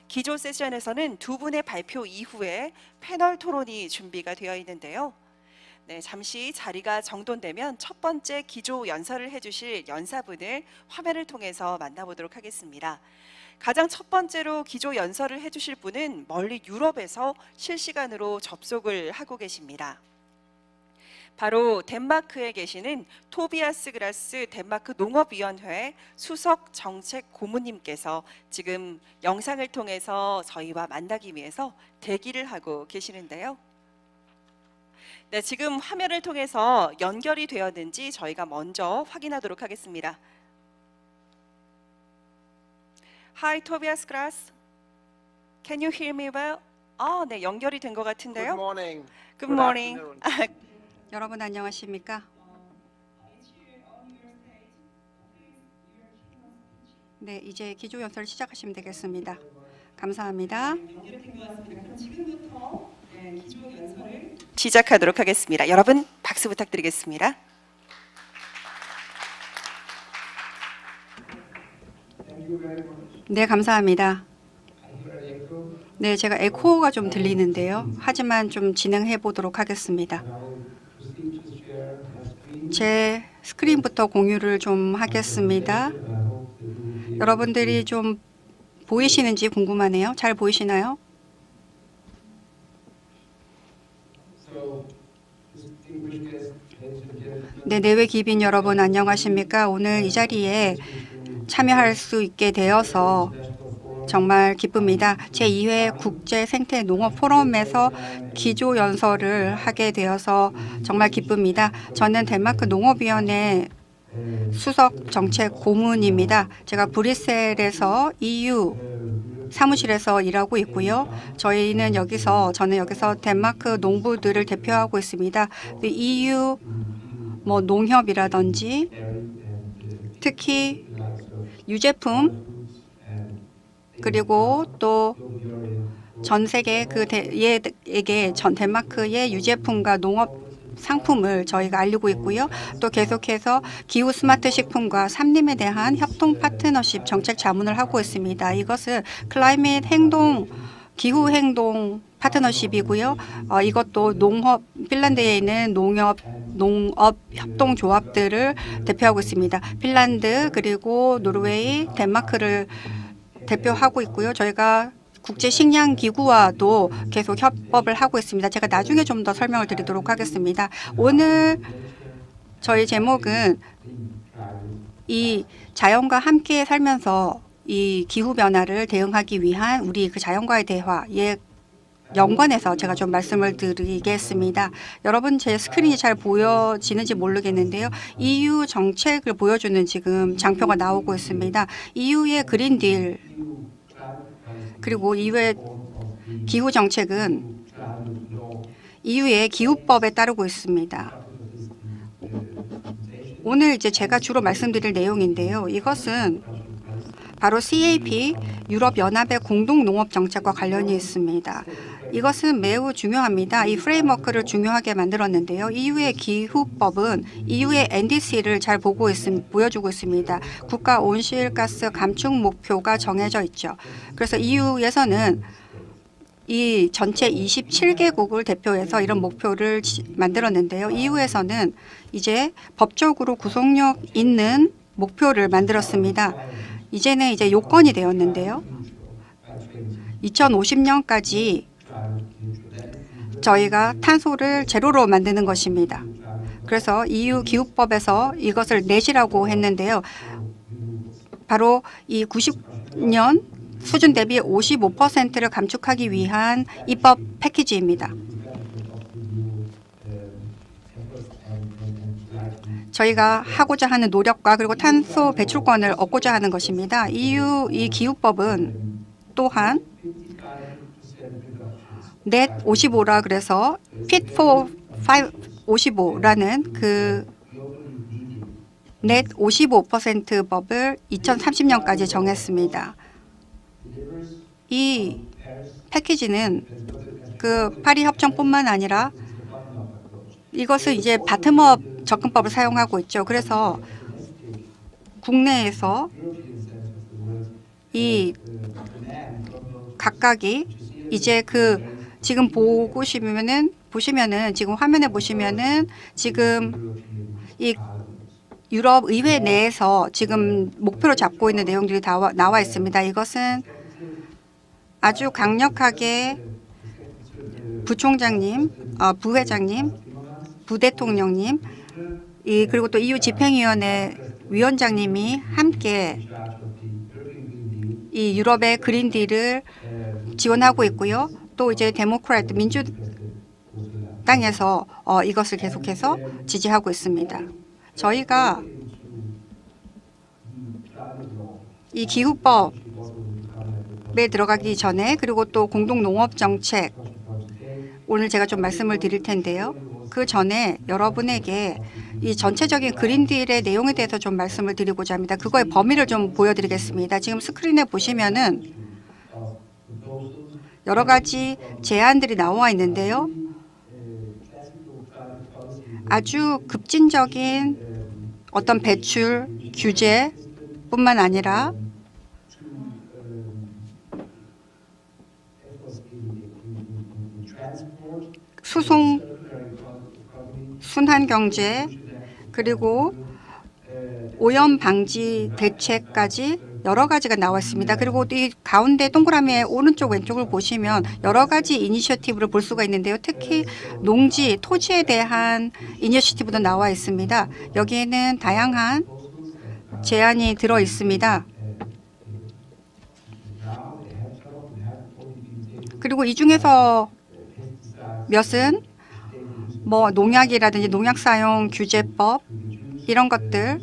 기조 세션에서는 두 분의 발표 이후에 패널 토론이 준비가 되어 있는데요. 네, 잠시 자리가 정돈되면 첫 번째 기조 연설을 해주실 연사분을 화면을 통해서 만나보도록 하겠습니다. 가장 첫 번째로 기조 연설을 해주실 분은 멀리 유럽에서 실시간으로 접속을 하고 계십니다. 바로 덴마크에 계시는 토비아스 그라스 덴마크 농업위원회 수석 정책 고문님께서 지금 영상을 통해서 저희와 만나기 위해서 대기를 하고 계시는데요. 네, 지금 화면을 통해서 연결이 되었는지 저희가 먼저 확인하도록 하겠습니다. Hi, Tobias Grass. Can you hear me well? 네, 연결이 된 것 같은데요. Good morning. Good morning. 여러분 안녕하십니까? 네, 이제 기조 연설 시작하시면 되겠습니다. 감사합니다. 지금부터 기조 연설을 시작하도록 하겠습니다. 여러분 박수 부탁드리겠습니다. 네, 감사합니다. 네, 제가 에코가 좀 들리는데요. 하지만 좀 진행해 보도록 하겠습니다. 제 스크린부터 공유를 좀 하겠습니다. 여러분들이 좀 보이시는지 궁금하네요. 잘 보이시나요? 네, 내외 기빈 여러분 안녕하십니까? 오늘 이 자리에 참여할 수 있게 되어서 정말 기쁩니다. 제2회 국제생태농업 포럼에서 기조 연설을 하게 되어서 정말 기쁩니다. 저는 덴마크 농업위원회 수석 정책 고문입니다. 제가 브뤼셀에서 EU 사무실에서 일하고 있고요. 저는 여기서 덴마크 농부들을 대표하고 있습니다. EU 농협이라든지 특히 유제품 그리고 또 전 세계 전 덴마크의 유제품과 농업 상품을 저희가 알리고 있고요. 또 계속해서 기후 스마트 식품과 삼림에 대한 협동 파트너십 정책 자문을 하고 있습니다. 이것은 클라이밋 행동, 기후 행동 파트너십이고요. 이것도 핀란드에 있는 농업 협동조합들을 대표하고 있습니다. 핀란드 그리고 노르웨이, 덴마크를 대표하고 있고요. 저희가 국제식량기구와도 계속 협업을 하고 있습니다. 제가 나중에 좀 더 설명을 드리도록 하겠습니다. 오늘 저희 제목은 이 자연과 함께 살면서 이 기후변화를 대응하기 위한 우리 그 자연과의 대화에 연관해서 제가 좀 말씀을 드리겠습니다. 여러분 제 스크린이 잘 보여지는지 모르겠는데요. EU 정책을 보여주는 지금 장표가 나오고 있습니다. EU의 그린딜 그리고 EU의 기후 정책은 EU의 기후법에 따르고 있습니다. 오늘 이제 제가 주로 말씀드릴 내용인데요. 이것은 바로 CAP 유럽연합의 공동농업정책과 관련이 있습니다. 이것은 매우 중요합니다. 이 프레임워크를 중요하게 만들었는데요. EU의 기후법은 EU의 NDC를 잘 보여주고 있습니다. 국가 온실가스 감축 목표가 정해져 있죠. 그래서 EU에서는 이 전체 27개국을 대표해서 이런 목표를 만들었는데요. EU에서는 이제 법적으로 구속력 있는 목표를 만들었습니다. 이제는 이제 요건이 되었는데요. 2050년까지 저희가 탄소를 제로로 만드는 것입니다. 그래서 EU 기후법에서 이것을 넷이라고 했는데요. 바로 이 90년 수준 대비 55%를 감축하기 위한 입법 패키지입니다. 저희가 하고자 하는 노력과 그리고 탄소 배출권을 얻고자 하는 것입니다. EU 이 기후법은 또한 넷 55라 그래서 Fit for 55라는 그 넷 55% 법을 2030년까지 정했습니다. 이 패키지는 그 파리 협정뿐만 아니라 이것은 이제 바텀업 접근법을 사용하고 있죠. 그래서 국내에서 이 각각이 이제 지금 보시면은 지금 화면에 보시면은 지금 이 유럽 의회 내에서 지금 목표로 잡고 있는 내용들이 나와 있습니다. 이것은 아주 강력하게 부총장님, 부회장님, 부대통령님, 그리고 또 EU 집행위원회 위원장님이 함께 이 유럽의 그린딜을 지원하고 있고요. 또 이제 데모크라트 민주당에서 이것을 계속해서 지지하고 있습니다. 저희가 이 기후법에 들어가기 전에 그리고 또 공동농업정책 오늘 제가 좀 말씀을 드릴 텐데요. 그 전에 여러분에게 이 전체적인 그린딜의 내용에 대해서 좀 말씀을 드리고자 합니다. 그거의 범위를 좀 보여드리겠습니다. 지금 스크린에 보시면은 여러 가지 제안들이 나와 있는데요. 아주 급진적인 어떤 배출 규제뿐만 아니라 수송 순환 경제 그리고 오염 방지 대책까지 여러 가지가 나와 있습니다. 그리고 이 가운데 동그라미의 오른쪽 왼쪽을 보시면 여러 가지 이니셔티브를 볼 수가 있는데요. 특히 농지, 토지에 대한 이니셔티브도 나와 있습니다. 여기에는 다양한 제안이 들어 있습니다. 그리고 이 중에서 몇은 뭐 농약이라든지 농약 사용 규제법 이런 것들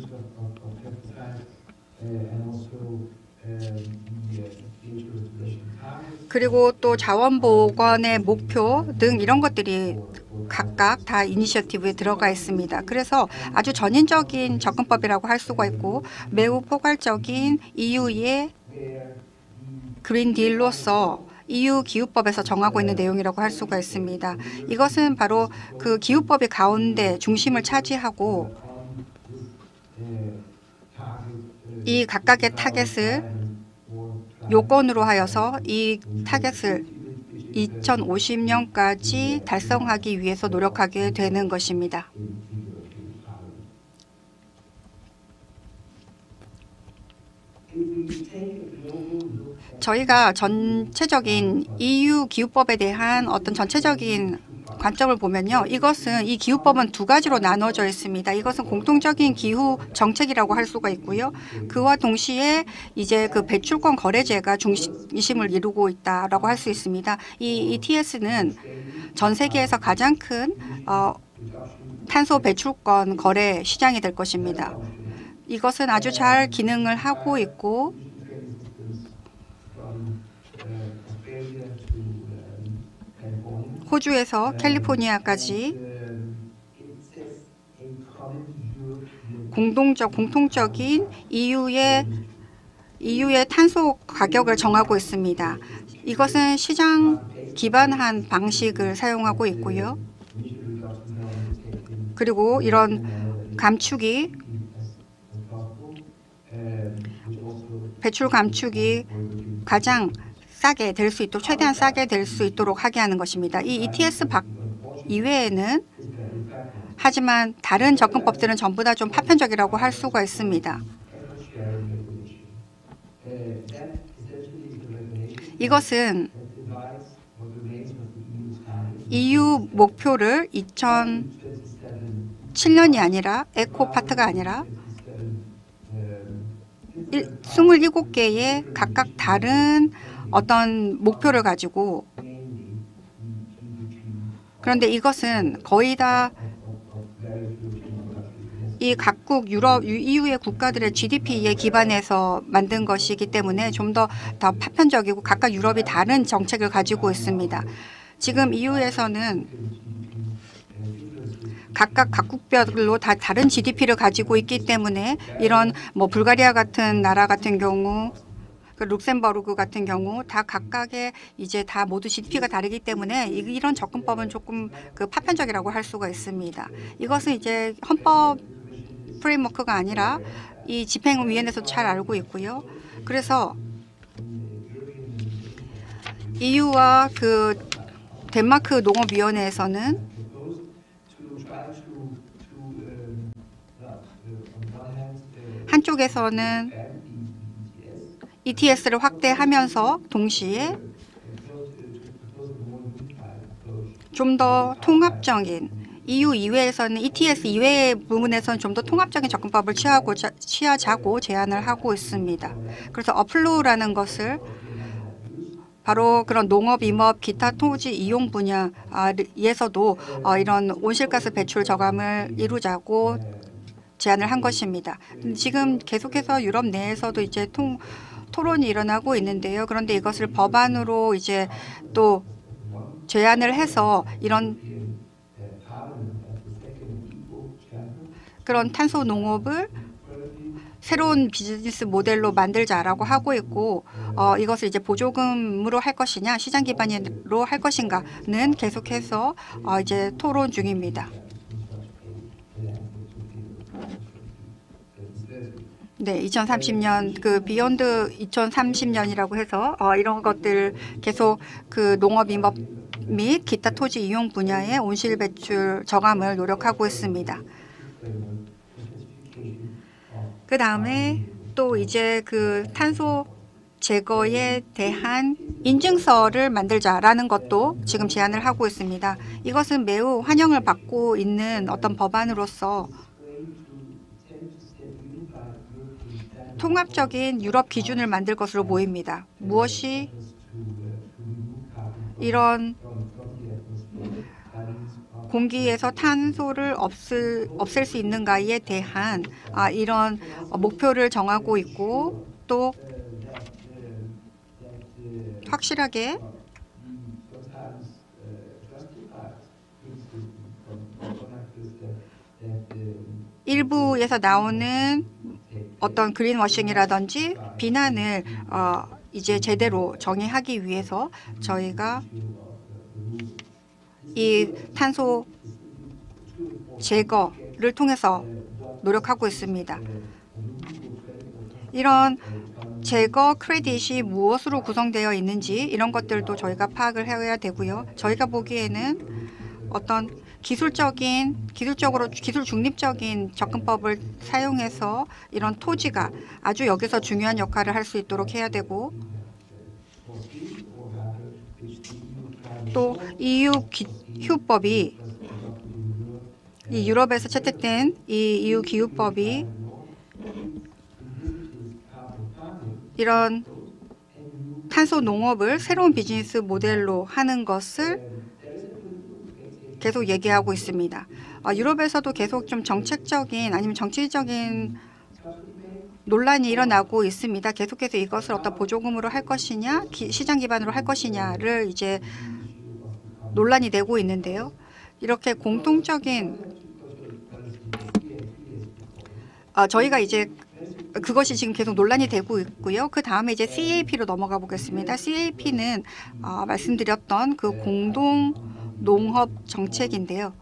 그리고 또 자원보건의 목표 등 이런 것들이 각각 다 이니셔티브에 들어가 있습니다. 그래서 아주 전인적인 접근법이라고 할 수가 있고 매우 포괄적인 EU의 그린딜로서 EU 기후법에서 정하고 있는 내용이라고 할 수가 있습니다. 이것은 바로 그 기후법의 가운데 중심을 차지하고 이 각각의 타겟을 요건으로 하여서 이 타겟을 2050년까지 달성하기 위해서 노력하게 되는 것입니다. 저희가 전체적인 EU 기후법에 대한 어떤 전체적인 관점을 보면요. 이 기후법은 두 가지로 나눠져 있습니다. 이것은 공통적인 기후 정책이라고 할 수가 있고요. 그와 동시에 이제 그 배출권 거래제가 중심을 이루고 있다라고 할 수 있습니다. 이 ETS는 전 세계에서 가장 큰 탄소 배출권 거래 시장이 될 것입니다. 이것은 아주 잘 기능을 하고 있고 호주에서 캘리포니아까지 공통적인 EU의 탄소 가격을 정하고 있습니다. 이것은 시장 기반한 방식을 사용하고 있고요. 그리고 이런 감축이 배출 감축이 가장 싸게 될 수 있도록 최대한 싸게 될 수 있도록 하게 하는 것입니다. 이 ETS 이외에는 하지만 다른 접근법들은 전부 다 좀 파편적이라고 할 수가 있습니다. 이것은 EU 목표를 2007년이 아니라 에코파트가 아니라 27개의 각각 다른 어떤 목표를 가지고 그런데 이것은 거의 다 이 각국 EU의 국가들의 GDP에 기반해서 만든 것이기 때문에 좀 더 파편적이고 각각 유럽이 다른 정책을 가지고 있습니다. 지금 EU에서는 각국별로 다 다른 GDP를 가지고 있기 때문에 이런 뭐 불가리아 같은 나라 같은 경우 룩셈버그 같은 경우 다 각각의 이제 다 모두 GDP가 다르기 때문에 이런 접근법은 조금 파편적이라고 할 수가 있습니다. 이것은 이제 헌법 프레임워크가 아니라 이 집행위원회에서 잘 알고 있고요. 그래서 EU와 그 덴마크 농업위원회에서는 한쪽에서는 ETS를 확대하면서 동시에 좀 더 통합적인 EU 이외에서는 ETS 이외의 부분에서는 좀 더 통합적인 접근법을 취하자고 제안을 하고 있습니다. 그래서 어플로우라는 것을 바로 그런 농업, 임업, 기타 토지 이용 분야에서도 이런 온실가스 배출 저감을 이루자고 제안을 한 것입니다. 지금 계속해서 유럽 내에서도 이제 토론이 일어나고 있는데요. 그런데 이것을 법안으로 이제 또 제안을 해서 이런 그런 탄소 농업을 새로운 비즈니스 모델로 만들자라고 하고 있고 이것을 이제 보조금으로 할 것이냐 시장 기반으로 할 것인가는 계속해서 이제 토론 중입니다. 네, 2030년 그 비욘드 2030년이라고 해서 이런 것들 계속 그 농업 임업 및 기타 토지 이용 분야의 온실 배출 저감을 노력하고 있습니다. 그 다음에 또 이제 그 탄소 제거에 대한 인증서를 만들자라는 것도 지금 제안을 하고 있습니다. 이것은 매우 환영을 받고 있는 어떤 법안으로서 통합적인 유럽 기준을 만들 것으로 보입니다. 무엇이 이런 공기에서 탄소를 없앨 수 있는가에 대한 이런 목표를 정하고 있고 또 확실하게 일부에서 나오는 어떤 그린워싱이라든지 비난을 이제 제대로 정의하기 위해서 저희가 이 탄소 제거를 통해서 노력하고 있습니다. 이런 제거 크레딧이 무엇으로 구성되어 있는지 이런 것들도 저희가 파악을 해야 되고요. 저희가 보기에는 어떤 기술 중립적인 접근법을 사용해서 이런 토지가 아주 여기서 중요한 역할을 할 수 있도록 해야 되고 또 EU 기후법이 이 유럽에서 채택된 이 EU 기후법이 이런 탄소 농업을 새로운 비즈니스 모델로 하는 것을 계속 얘기하고 있습니다. 유럽에서도 계속 좀 정책적인 아니면 정치적인 논란이 일어나고 있습니다. 계속해서 이것을 어떤 보조금으로 할 것이냐, 시장 기반으로 할 것이냐를 이제 논란이 되고 있는데요. 이렇게 공통적인 저희가 이제 그것이 지금 계속 논란이 되고 있고요. 그 다음에 이제 CAP로 넘어가 보겠습니다. CAP는 말씀드렸던 그 공동 농업 정책인데요.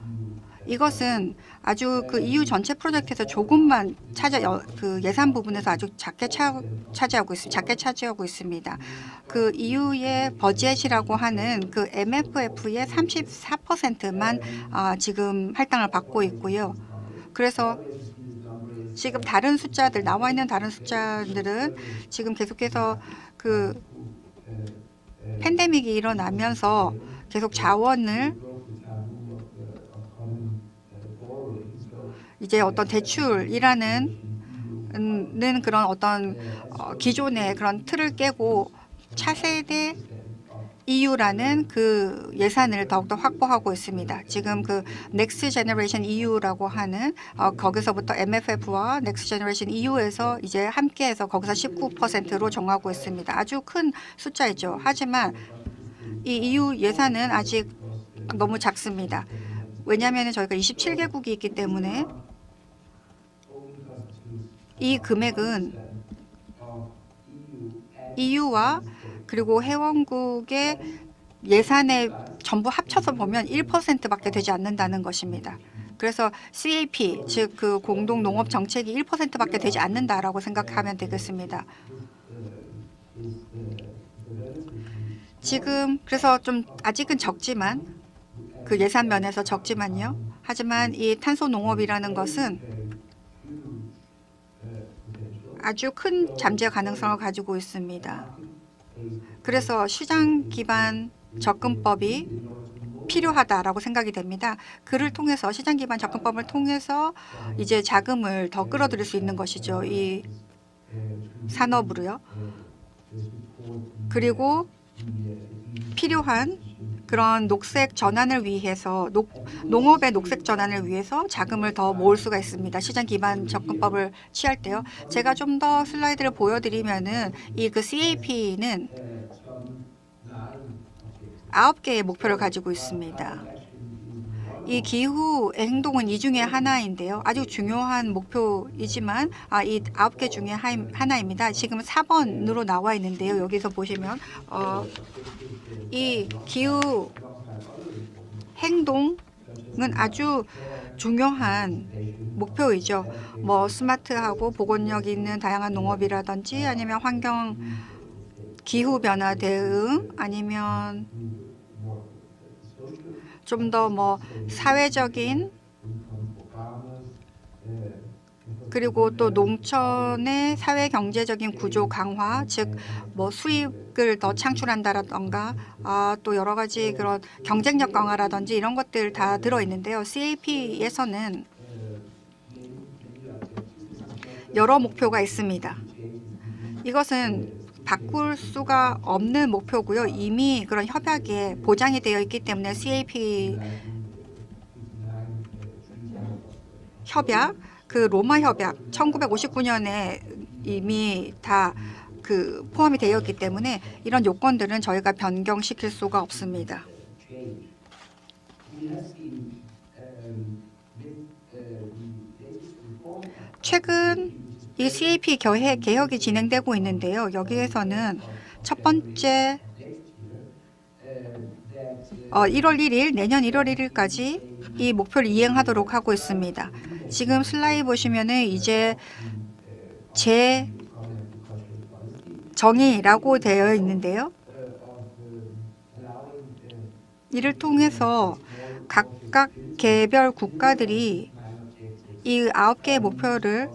이것은 아주 그 EU 전체 프로젝트에서 조금만 그 예산 부분에서 아주 작게 차지하고 있습니다. 그 EU의 버젯이라고 하는 그 MFF의 34%만 지금 할당을 받고 있고요. 그래서 지금 나와 있는 다른 숫자들은 지금 계속해서 그 팬데믹이 일어나면서 계속 자원을 이제 어떤 대출이라는 그런 어떤 기존의 그런 틀을 깨고 차세대 EU라는 그 예산을 더욱더 확보하고 있습니다. 지금 그 Next Generation EU라고 하는 거기서부터 MFF와 Next Generation EU에서 이제 함께해서 거기서 19%로 정하고 있습니다. 아주 큰 숫자이죠. 하지만 이 EU 예산은 아직 너무 작습니다. 왜냐하면 저희가 27개국이 있기 때문에 이 금액은 EU와 그리고 회원국의 예산에 전부 합쳐서 보면 1%밖에 되지 않는다는 것입니다. 그래서 CAP, 즉 그 공동 농업 정책이 1%밖에 되지 않는다라고 생각하면 되겠습니다. 지금 그래서 좀 아직은 적지만 그 예산 면에서 적지만요. 하지만 이 탄소 농업이라는 것은 아주 큰 잠재 가능성을 가지고 있습니다. 그래서 시장 기반 접근법이 필요하다라고 생각이 됩니다. 그를 통해서 시장 기반 접근법을 통해서 이제 자금을 더 끌어들일 수 있는 것이죠. 이 산업으로요. 그리고 필요한 그런 녹색 전환을 위해서 농업의 녹색 전환을 위해서 자금을 더 모을 수가 있습니다. 시장 기반 접근법을 취할 때요. 제가 좀 더 슬라이드를 보여드리면은 이 그 CAP는 9개의 목표를 가지고 있습니다. 이 기후 행동은 이 중에 하나인데요. 아주 중요한 목표이지만 이 9개 중에 하나입니다. 지금 4번으로 나와 있는데요. 여기서 보시면 이 기후 행동은 아주 중요한 목표이죠. 뭐 스마트하고 복원력 있는 다양한 농업이라든지 아니면 환경 기후 변화 대응 아니면 좀 더 뭐 사회적인 그리고 또 농촌의 사회 경제적인 구조 강화, 즉 뭐 수익을 더 창출한다라던가 또 여러 가지 그런 경쟁력 강화라든지 이런 것들 다 들어 있는데요. CAP에서는 여러 목표가 있습니다. 이것은 바꿀 수가 없는 목표고요. 이미 그런 협약에 보장이 되어 있기 때문에 CAP 협약, 그 로마 협약 1959년에 이미 다 그 포함이 되어 있기 때문에 이런 요건들은 저희가 변경시킬 수가 없습니다. 최근 이 CAP 개혁이 진행되고 있는데요. 여기에서는 첫 번째 1월 1일, 내년 1월 1일까지 이 목표를 이행하도록 하고 있습니다. 지금 슬라이드 보시면은 이제 재정의라고 되어 있는데요. 이를 통해서 각각 개별 국가들이 이 9개의 목표를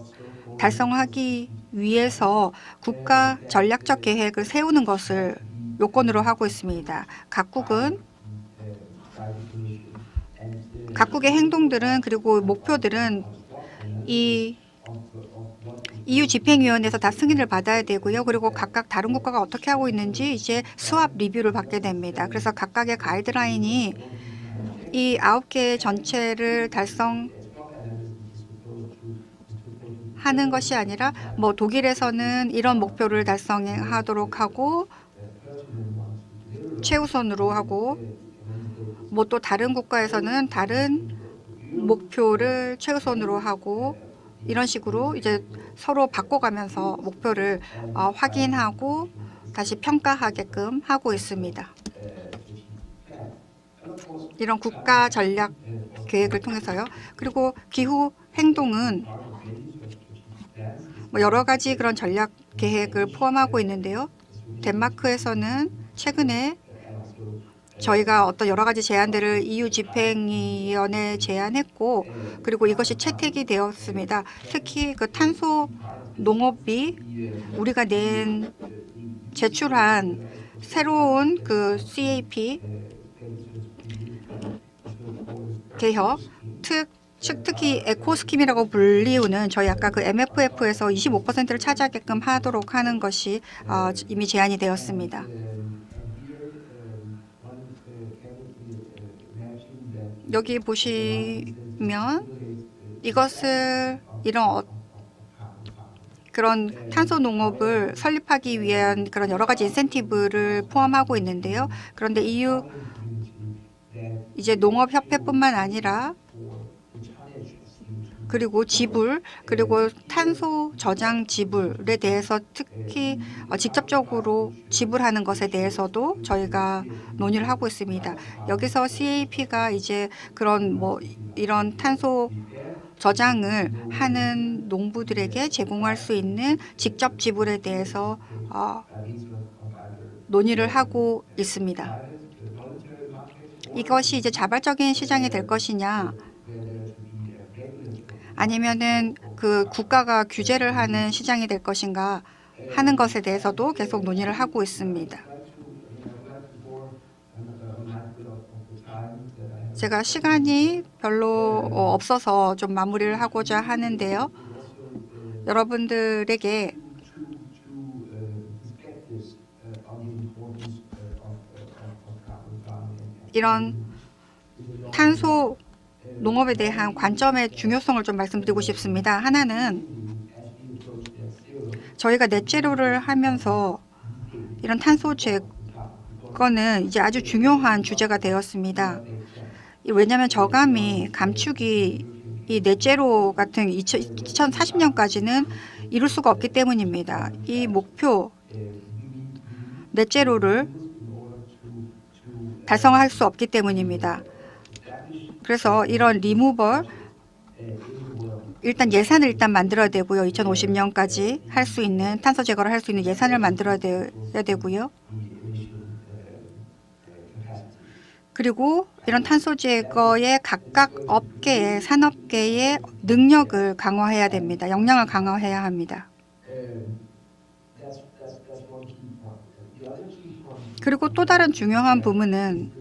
달성하기 위해서 국가 전략적 계획을 세우는 것을 요건으로 하고 있습니다. 각국의 행동들은 그리고 목표들은 이 EU 집행위원회에서 다 승인을 받아야 되고요. 그리고 각각 다른 국가가 어떻게 하고 있는지 이제 수합 리뷰를 받게 됩니다. 그래서 각각의 가이드라인이 이 9개 전체를 달성하는 것이 아니라 뭐 독일에서는 이런 목표를 달성하도록 하고 최우선으로 하고 뭐 또 다른 국가에서는 다른 목표를 최우선으로 하고 이런 식으로 이제 서로 바꿔가면서 목표를 확인하고 다시 평가하게끔 하고 있습니다. 이런 국가 전략 계획을 통해서요. 그리고 기후 행동은 뭐 여러 가지 그런 전략 계획을 포함하고 있는데요. 덴마크에서는 최근에 저희가 어떤 여러 가지 제안들을 EU 집행위원회에 제안했고 그리고 이것이 채택이 되었습니다. 특히 그 탄소 농업이 우리가 제출한 새로운 그 CAP 개혁, 특히 에코스킴이라고 불리우는 저희 아까 그 MFF에서 25%를 차지하게끔 하도록 하는 것이 이미 제안이 되었습니다. 여기 보시면 이것을 그런 탄소 농업을 설립하기 위한 그런 여러 가지 인센티브를 포함하고 있는데요. 그런데 EU 이제 농업협회뿐만 아니라 그리고 지불, 그리고 탄소 저장 지불에 대해서 특히 직접적으로 지불하는 것에 대해서도 저희가 논의를 하고 있습니다. 여기서 CAP가 이제 그런 뭐 이런 탄소 저장을 하는 농부들에게 제공할 수 있는 직접 지불에 대해서 논의를 하고 있습니다. 이것이 이제 자발적인 시장이 될 것이냐, 아니면은 그 국가가 규제를 하는 시장이 될 것인가 하는 것에 대해서도 계속 논의를 하고 있습니다. 제가 시간이 별로 없어서 좀 마무리를 하고자 하는데요. 여러분들에게 이런 탄소 농업에 대한 관점의 중요성을 좀 말씀드리고 싶습니다. 하나는 저희가 넷제로를 하면서 이런 탄소 제거는 이제 아주 중요한 주제가 되었습니다. 왜냐하면 저감이 감축이 이 넷제로 같은 2040년까지는 이룰 수가 없기 때문입니다. 이 목표 넷제로를 달성할 수 없기 때문입니다. 그래서 이런 리무벌 일단 예산을 만들어야 되고요. 2050년까지 할 수 있는 탄소 제거를 할 수 있는 예산을 만들어야 되고요. 그리고 이런 탄소 제거의 각각 업계의 산업계의 능력을 강화해야 됩니다. 역량을 강화해야 합니다. 그리고 또 다른 중요한 부분은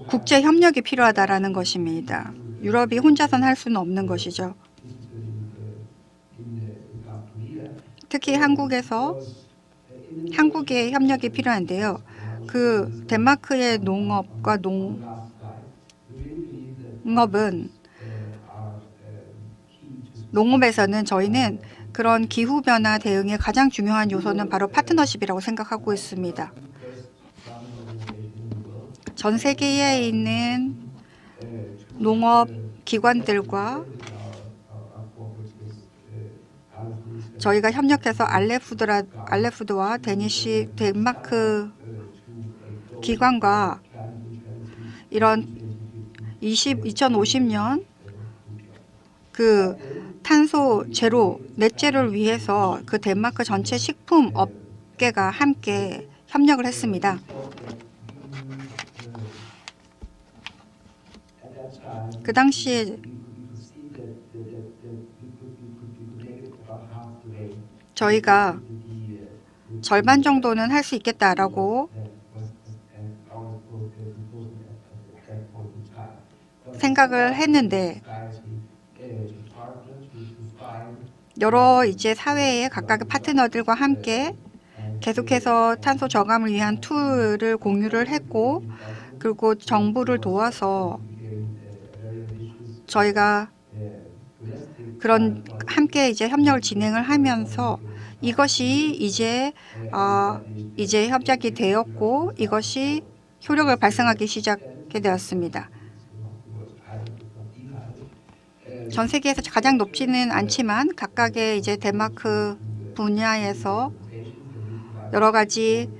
국제 협력이 필요하다라는 것입니다. 유럽이 혼자서는 할 수는 없는 것이죠. 특히 한국의 협력이 필요한데요. 그 덴마크의 농업과 농업에서는 저희는 그런 기후변화 대응의 가장 중요한 요소는 바로 파트너십이라고 생각하고 있습니다. 전 세계에 있는 농업 기관들과 저희가 협력해서 알레푸드와 덴마크 기관과 이런 2050년 그 탄소 제로 넷제로를 위해서 그 덴마크 전체 식품 업계가 함께 협력을 했습니다. 그 당시에 저희가 절반 정도는 할 수 있겠다라고 생각을 했는데 여러 이제 사회의 각각의 파트너들과 함께 계속해서 탄소 저감을 위한 툴을 공유를 했고, 그리고 정부를 도와서 저희가 그런 함께 이제 협력을 진행을 하면서 이것이 이제 협작이 되었고 이것이 효력을 발생하기 시작하게 되었습니다. 전 세계에서 가장 높지는 않지만 각각의 이제 덴마크 분야에서 여러 가지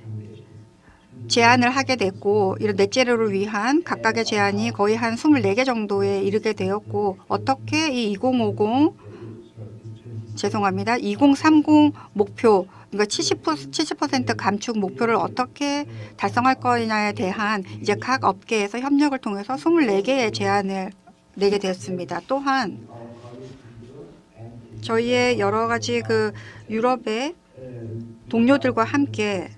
제안을 하게 됐고, 이런 넷제로를 위한 각각의 제안이 거의 한 24개 정도에 이르게 되었고, 어떻게 이 2030 목표, 그러니까 70% 감축 목표를 어떻게 달성할 거냐에 대한 이제 각 업계에서 협력을 통해서 24개의 제안을 내게 되었습니다. 또한 저희의 여러 가지 그 유럽의 동료들과 함께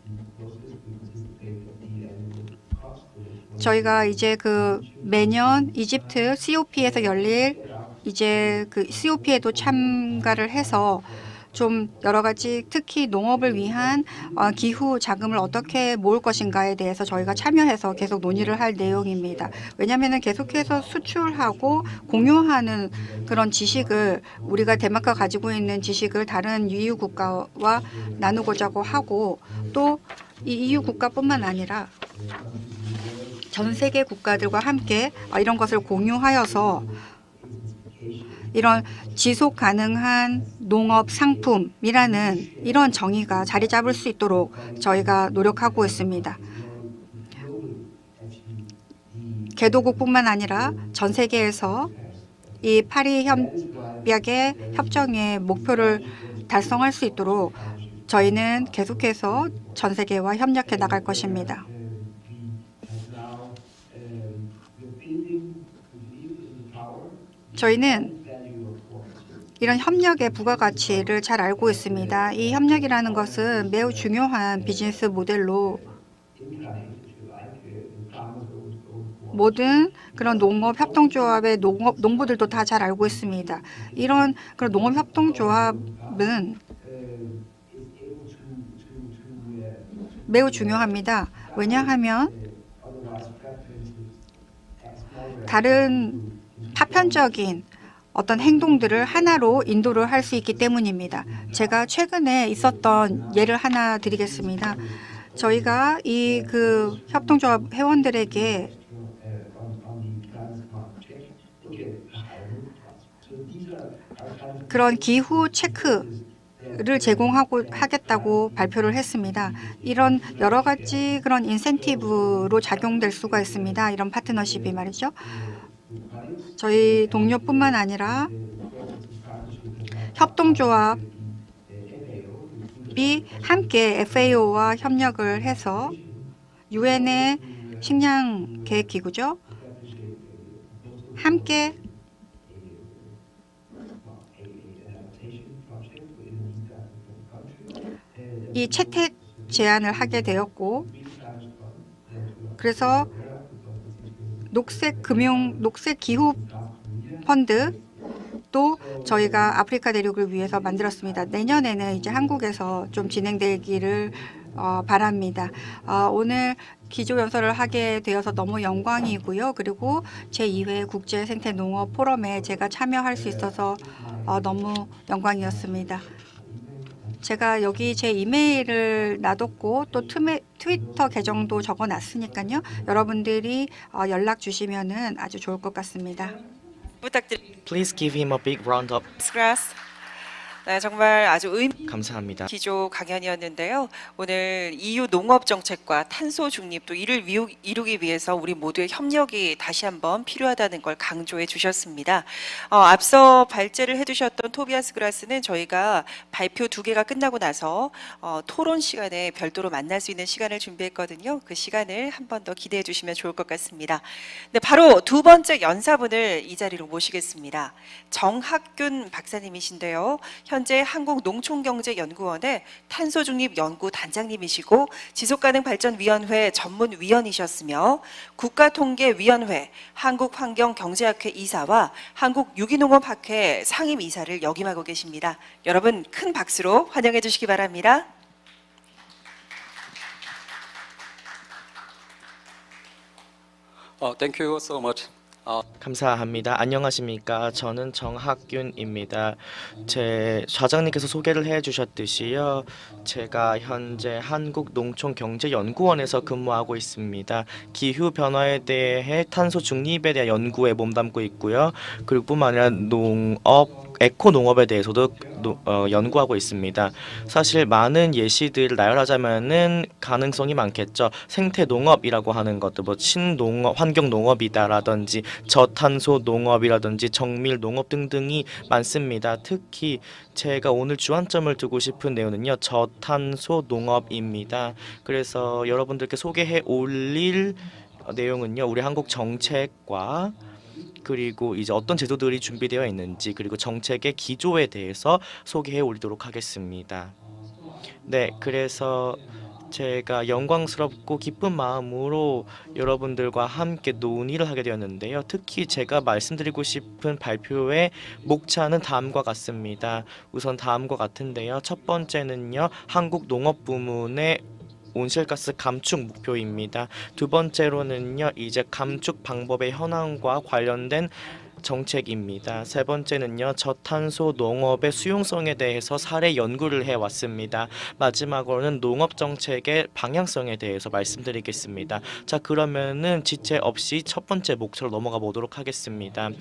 저희가 이제 그 매년 이집트 COP에서 열릴 이제 그 COP에도 참가를 해서 좀 여러 가지 특히 농업을 위한 기후 자금을 어떻게 모을 것인가에 대해서 저희가 참여해서 계속 논의를 할 내용입니다. 왜냐하면 계속해서 수출하고 공유하는 그런 지식을 우리가 덴마크가 가지고 있는 지식을 다른 EU 국가와 나누고자 하고, 또 이 EU 국가뿐만 아니라 전 세계 국가들과 함께 이런 것을 공유하여서 이런 지속 가능한 농업 상품이라는 이런 정의가 자리 잡을 수 있도록 저희가 노력하고 있습니다. 개도국뿐만 아니라 전 세계에서 이 파리 협약의 협정의 목표를 달성할 수 있도록 저희는 계속해서 전 세계와 협력해 나갈 것입니다. 저희는 이런 협력의 부가가치를 잘 알고 있습니다. 이 협력이라는 것은 매우 중요한 비즈니스 모델로 모든 그런 농업 협동조합의 농부들도 다 잘 알고 있습니다. 이런 그런 농업 협동조합은 매우 중요합니다. 왜냐하면 다른 파편적인 어떤 행동들을 하나로 인도를 할 수 있기 때문입니다. 제가 최근에 있었던 예를 하나 드리겠습니다. 저희가 이 그 협동조합 회원들에게 그런 기후 체크를 제공하겠다고 발표를 했습니다. 이런 여러 가지 그런 인센티브로 작용될 수가 있습니다. 이런 파트너십이 말이죠. 저희 동료뿐만 아니라 협동조합이 함께 FAO와 협력을 해서 유엔의 식량 계획 기구죠. 함께 이 채택 제안을 하게 되었고, 그래서 녹색 기후 펀드도 저희가 아프리카 대륙을 위해서 만들었습니다. 내년에는 이제 한국에서 좀 진행되기를 바랍니다. 오늘 기조연설을 하게 되어서 너무 영광이고요. 그리고 제2회 국제생태농업 포럼에 제가 참여할 수 있어서 너무 영광이었습니다. 제가 여기 제 이메일을 놔뒀고 또 트위터 계정도 적어놨으니까요. 여러분들이 연락 주시면은 아주 좋을 것 같습니다. 부탁드립니다. Please give him a big round of 스크라스. 네, 정말 아주 감사합니다. 기조 강연이었는데요. 오늘 EU 농업 정책과 탄소 중립 또 이를 이루기 위해서 우리 모두의 협력이 다시 한번 필요하다는 걸 강조해 주셨습니다. 앞서 발제를 해주셨던 토비아스 그라스는 저희가 발표 2개가 끝나고 나서 토론 시간에 별도로 만날 수 있는 시간을 준비했거든요. 그 시간을 한 번 더 기대해 주시면 좋을 것 같습니다. 네, 바로 두 번째 연사분을 이 자리로 모시겠습니다. 정학균 박사님이신데요. 현재 한국농촌경제연구원의 탄소중립연구단장님이시고 지속가능발전위원회 전문위원이셨으며 국가통계위원회 한국환경경제학회 이사와 한국유기농업학회 상임이사를 역임하고 계십니다. 여러분 큰 박수로 환영해 주시기 바랍니다. Thank you so much. 감사합니다. 안녕하십니까. 저는 정학균입니다. 제 좌장님께서 소개를 해주셨듯이요. 제가 현재 한국농촌경제연구원에서 근무하고 있습니다. 기후변화에 대해 탄소 중립에 대한 연구에 몸담고 있고요. 그리고 뿐만 아니라 에코농업에 대해서도 연구하고 있습니다. 사실 많은 예시들을 나열하자면은 가능성이 많겠죠. 생태농업이라고 하는 것도 뭐 친농업, 환경농업이다라든지 저탄소 농업이라든지 정밀농업 등등이 많습니다. 특히 제가 오늘 주안점을 두고 싶은 내용은요. 저탄소 농업입니다. 그래서 여러분들께 소개해 올릴 내용은요. 우리 한국 정책과 그리고 이제 어떤 제도들이 준비되어 있는지 그리고 정책의 기조에 대해서 소개해 올리도록 하겠습니다. 네, 그래서 제가 영광스럽고 기쁜 마음으로 여러분들과 함께 논의를 하게 되었는데요. 특히 제가 말씀드리고 싶은 발표의 목차는 다음과 같습니다. 우선 다음과 같은데요. 첫 번째는요. 한국 농업 부문의 온실가스 감축 목표입니다. 두 번째로는요. 이제 감축 방법의 현황과 관련된 정책입니다. 세 번째는요. 저탄소 농업의 수용성에 대해서 사례 연구를 해왔습니다. 마지막으로는 농업 정책의 방향성에 대해서 말씀드리겠습니다. 자, 그러면은 지체 없이 첫 번째 목차로 넘어가 보도록 하겠습니다.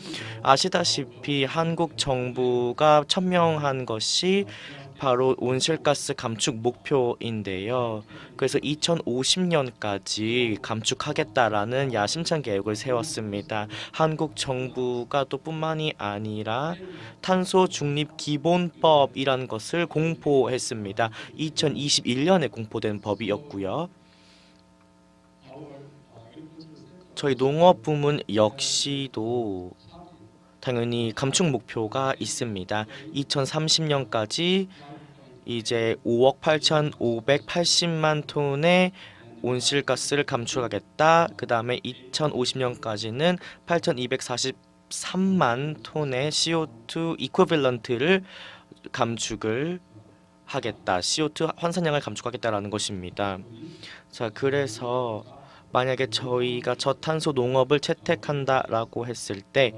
아시다시피 한국 정부가 천명한 것이 바로 온실가스 감축 목표인데요. 그래서 2050년까지 감축하겠다라는 야심찬 계획을 세웠습니다. 한국 정부가 또 뿐만이 아니라 탄소 중립 기본법이라는 것을 공포했습니다. 2021년에 공포된 법이었고요. 저희 농업 부문 역시도 당연히 감축 목표가 있습니다. 2030년까지 이제 5억 8,580만 톤의 온실가스를 감축하겠다. 그 다음에 2050년까지는 8,243만 톤의 CO2 이퀴밸런트를 감축을 하겠다. CO2 환산량을 감축하겠다라는 것입니다. 자, 그래서 만약에 저희가 저탄소 농업을 채택한다라고 했을 때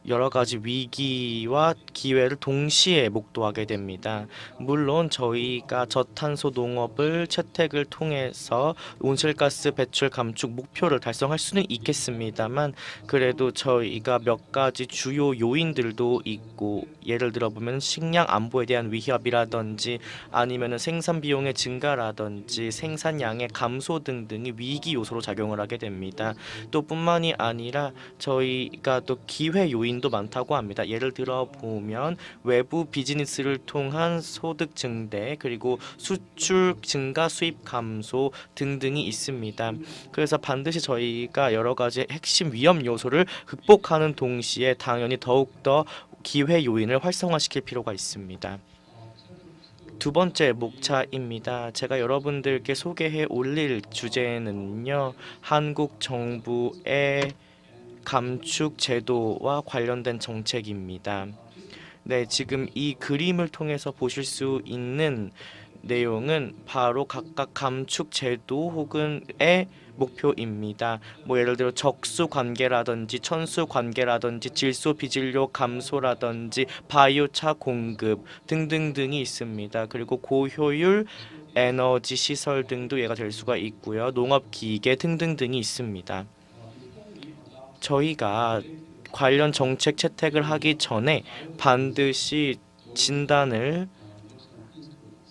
여러 가지 위기와 기회를 동시에 목도하게 됩니다. 물론 저희가 저탄소 농업을 채택을 통해서 온실가스 배출 감축 목표를 달성할 수는 있겠습니다만 그래도 저희가 몇 가지 주요 요인들도 있고 예를 들어 보면 식량 안보에 대한 위협이라든지 아니면은 생산 비용의 증가라든지 생산량의 감소 등등이 위기 요소로 작용을 하게 됩니다. 또 뿐만이 아니라 저희가 또 기회 요인도 많다고 합니다. 예를 들어 보면 외부 비즈니스를 통한 소득 증대 그리고 수출 증가 수입 감소 등등이 있습니다. 그래서 반드시 저희가 여러 가지 핵심 위험 요소를 극복하는 동시에 당연히 더욱더 기회 요인을 활성화시킬 필요가 있습니다. 두 번째 목차입니다. 제가 여러분들께 소개해 올릴 주제는요. 한국 정부의 감축 제도와 관련된 정책입니다. 네, 지금 이 그림을 통해서 보실 수 있는 내용은 바로 각각 감축 제도 혹은의 목표입니다. 뭐 예를 들어 적수 관계라든지 천수 관계라든지 질소 비질료 감소라든지 바이오차 공급 등등등이 있습니다. 그리고 고효율 에너지 시설 등도 예가 될 수가 있고요. 농업 기계 등등등이 있습니다. 저희가 관련 정책 채택을 하기 전에 반드시 진단을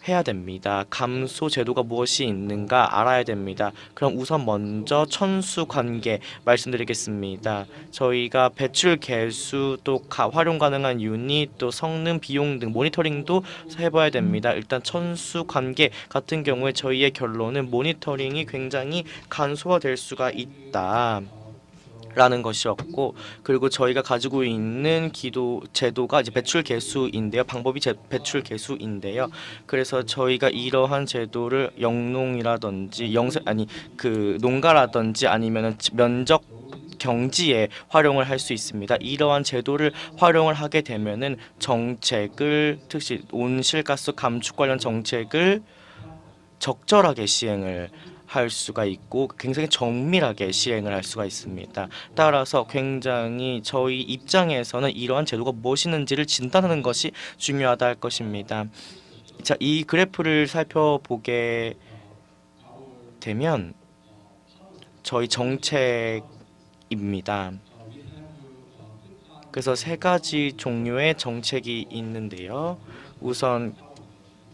해야 됩니다. 감소 제도가 무엇이 있는가 알아야 됩니다. 그럼 우선 먼저 천수 관계 말씀드리겠습니다. 저희가 배출 개수 또 활용 가능한 유닛 또 성능 비용 등 모니터링도 해봐야 됩니다. 일단 천수 관계 같은 경우에 저희의 결론은 모니터링이 굉장히 간소화될 수가 있다. 라는 것이었고 그리고 저희가 가지고 있는 제도가 이제 배출 개수인데요. 방법이 배출 개수인데요. 그래서 저희가 이러한 제도를 영농이라든지 농가라든지 아니면은 면적 경지에 활용을 할 수 있습니다. 이러한 제도를 활용을 하게 되면은 특히 온실가스 감축 관련 정책을 적절하게 시행을 할 수가 있고 굉장히 정밀하게 시행을 할 수가 있습니다. 따라서 굉장히 저희 입장에서는 이러한 제도가 무엇이는지를 진단하는 것이 중요하다 할 것입니다. 자, 이 그래프를 살펴보게 되면 저희 정책입니다. 그래서 세 가지 종류의 정책이 있는데요. 우선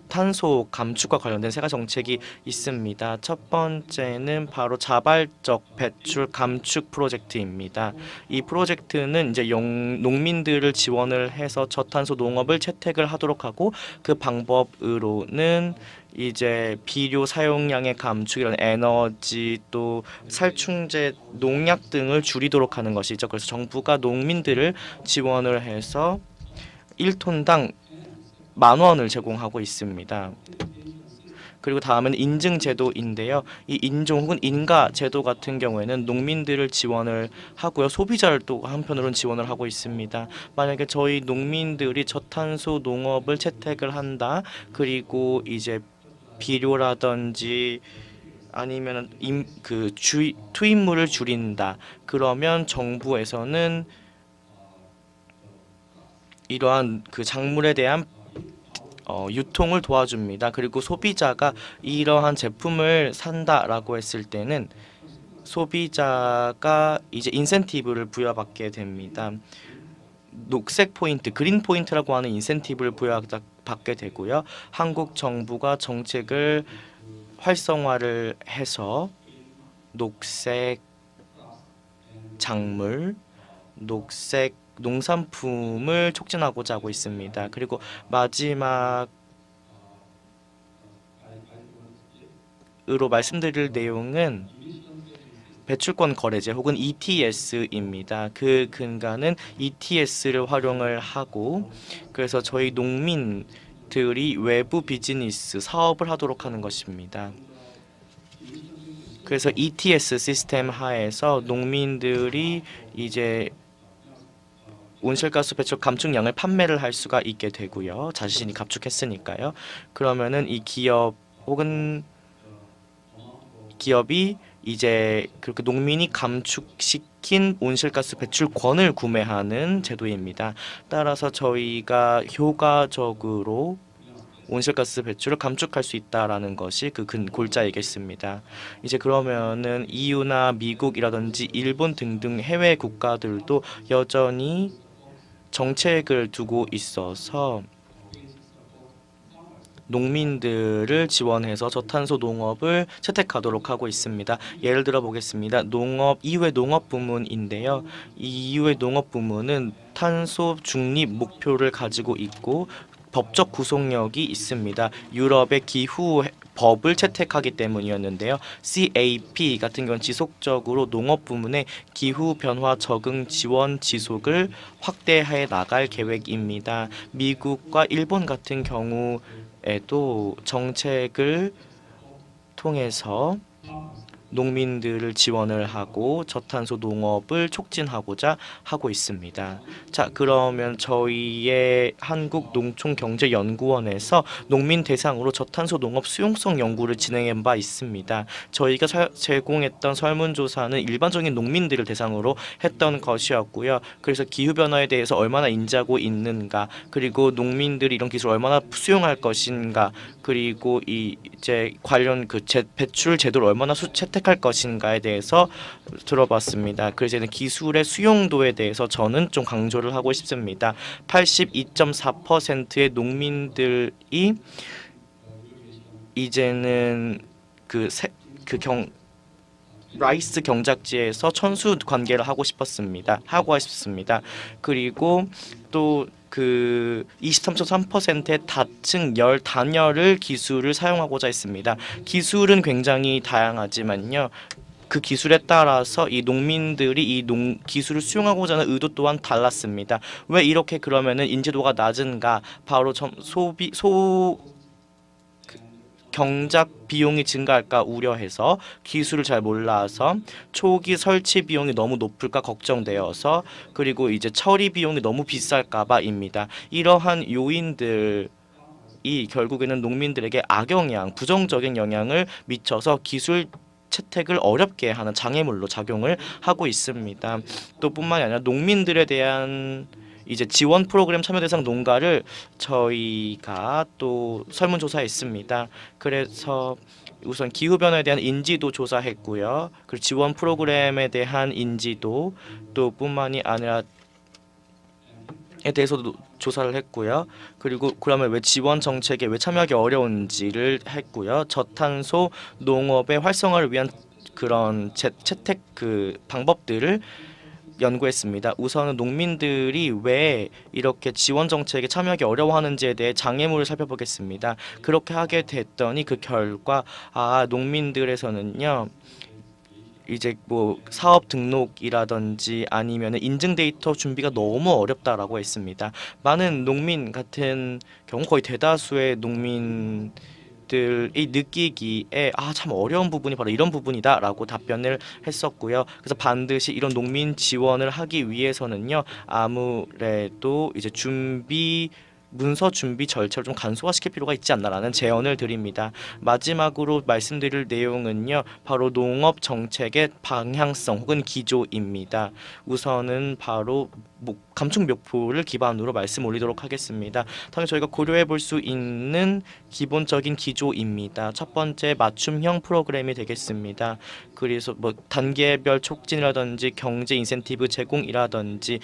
탄소 감축과 관련된 세 가지 정책이 있습니다. 첫 번째는 바로 자발적 배출 감축 프로젝트입니다. 이 프로젝트는 이제 농민들을 지원을 해서 저탄소 농업을 채택을 하도록 하고 그 방법으로는 이제 비료 사용량의 감축, 이런 에너지 또 살충제, 농약 등을 줄이도록 하는 것이죠. 그래서 정부가 농민들을 지원을 해서 1톤당 10,000원을 제공하고 있습니다. 그리고 다음은 인증 제도인데요. 이 인종 혹은 인가 제도 같은 경우에는 농민들을 지원을 하고요. 소비자를 또 한편으로는 지원을 하고 있습니다. 만약에 저희 농민들이 저탄소 농업을 채택을 한다. 그리고 이제 비료라든지 아니면 투입물을 줄인다. 그러면 정부에서는 이러한 그 작물에 대한 유통을 도와줍니다. 그리고 소비자가 이러한 제품을 산다라고 했을 때는 소비자가 이제 인센티브를 부여받게 됩니다. 녹색 포인트, 그린 포인트라고 하는 인센티브를 받게 되고요. 한국 정부가 정책을 활성화를 해서 녹색 작물, 녹색 농산품을 촉진하고자 하고 있습니다. 그리고 마지막으로 말씀드릴 내용은 배출권 거래제 혹은 ETS입니다. 그 근간은 ETS를 활용을 하고 그래서 저희 농민들이 외부 비즈니스 사업을 하도록 하는 것입니다. 그래서 ETS 시스템 하에서 농민들이 이제 온실가스 배출 감축량을 판매를 할 수가 있게 되고요. 자신이 감축했으니까요. 그러면은 이 기업 혹은 기업이 이제 그렇게 농민이 감축시킨 온실가스 배출권을 구매하는 제도입니다. 따라서 저희가 효과적으로 온실가스 배출을 감축할 수 있다라는 것이 그 골자이겠습니다. 이제 그러면은 EU나 미국이라든지 일본 등등 해외 국가들도 여전히 정책을 두고 있어서 농민들을 지원해서 저탄소 농업을 채택하도록 하고 있습니다. 예를 들어 보겠습니다. 이후의 농업 부문인데요. 이 이후의 농업 부문은 탄소 중립 목표를 가지고 있고 법적 구속력이 있습니다. 유럽의 기후 법을 채택하기 때문이었는데요. CAP 같은 경우는 지속적으로 농업 부문의 기후 변화 적응 지원 지속을 확대해 나갈 계획입니다. 미국과 일본 같은 경우에도 정책을 통해서 농민들을 지원을 하고 저탄소 농업을 촉진하고자 하고 있습니다. 자, 그러면 저희의 한국농촌경제연구원에서 농민 대상으로 저탄소 농업 수용성 연구를 진행한 바 있습니다. 저희가 제공했던 설문조사는 일반적인 농민들을 대상으로 했던 것이었고요. 그래서 기후변화에 대해서 얼마나 인지하고 있는가, 그리고 농민들이 이런 기술을 얼마나 수용할 것인가, 그리고 이제 관련 배출 제도를 얼마나 채택할 것인가에 대해서 들어봤습니다. 그래서 이제는 기술의 수용도에 대해서 저는 좀 강조를 하고 싶습니다. 82.4%의 농민들이 이제는 라이스 경작지에서 천수 관계를 하고 싶습니다. 그리고 또 23.3%의 다층 열 단열을 기술을 사용하고자 했습니다. 기술은 굉장히 다양하지만요. 그 기술에 따라서 이 농민들이 이 기술을 수용하고자 하는 의도 또한 달랐습니다. 왜 이렇게 그러면은 인지도가 낮은가? 바로 경작 비용이 증가할까 우려해서 기술을 잘 몰라서 초기 설치 비용이 너무 높을까 걱정되어서 그리고 이제 처리 비용이 너무 비쌀까봐입니다. 이러한 요인들이 결국에는 농민들에게 악영향, 부정적인 영향을 미쳐서 기술 채택을 어렵게 하는 장애물로 작용을 하고 있습니다. 또 뿐만이 아니라 농민들에 대한 이제 지원 프로그램 참여 대상 농가를 저희가 또 설문조사했습니다. 그래서 우선 기후변화에 대한 인지도 조사했고요. 그리고 지원 프로그램에 대한 인지도 또 뿐만이 아니라 에 대해서도 조사를 했고요. 그리고 그러면 왜 지원 정책에 왜 참여하기 어려운지를 했고요. 저탄소 농업의 활성화를 위한 그런 채택 방법들을 연구했습니다. 우선은 농민들이 왜 이렇게 지원 정책에 참여하기 어려워하는지에 대해 장애물을 살펴보겠습니다. 그렇게 하게 됐더니 그 결과 농민들에서는요. 이제 뭐 사업 등록이라든지 아니면 인증 데이터 준비가 너무 어렵다라고 했습니다. 많은 농민 같은 경우 거의 대다수의 농민들이 느끼기에 참 어려운 부분이 바로 이런 부분이다라고 답변을 했었고요. 그래서 반드시 이런 농민 지원을 하기 위해서는요. 아무래도 이제 문서 준비 절차를 좀 간소화시킬 필요가 있지 않나라는 제언을 드립니다. 마지막으로 말씀드릴 내용은요. 바로 농업 정책의 방향성 혹은 기조입니다. 우선은 바로 감축 목표를 기반으로 말씀 올리도록 하겠습니다. 당연히 저희가 고려해 볼 수 있는 기본적인 기조입니다. 첫 번째 맞춤형 프로그램이 되겠습니다. 그래서 뭐 단계별 촉진이라든지 경제 인센티브 제공이라든지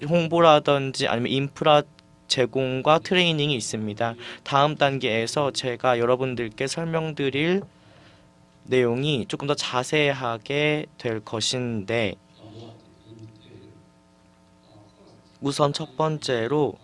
홍보라든지 아니면 인프라 제공과 트레이닝이 있습니다. 다음 단계에서 제가 여러분들께 설명드릴 내용이 조금 더 자세하게 될 것인데, 우선 첫 번째로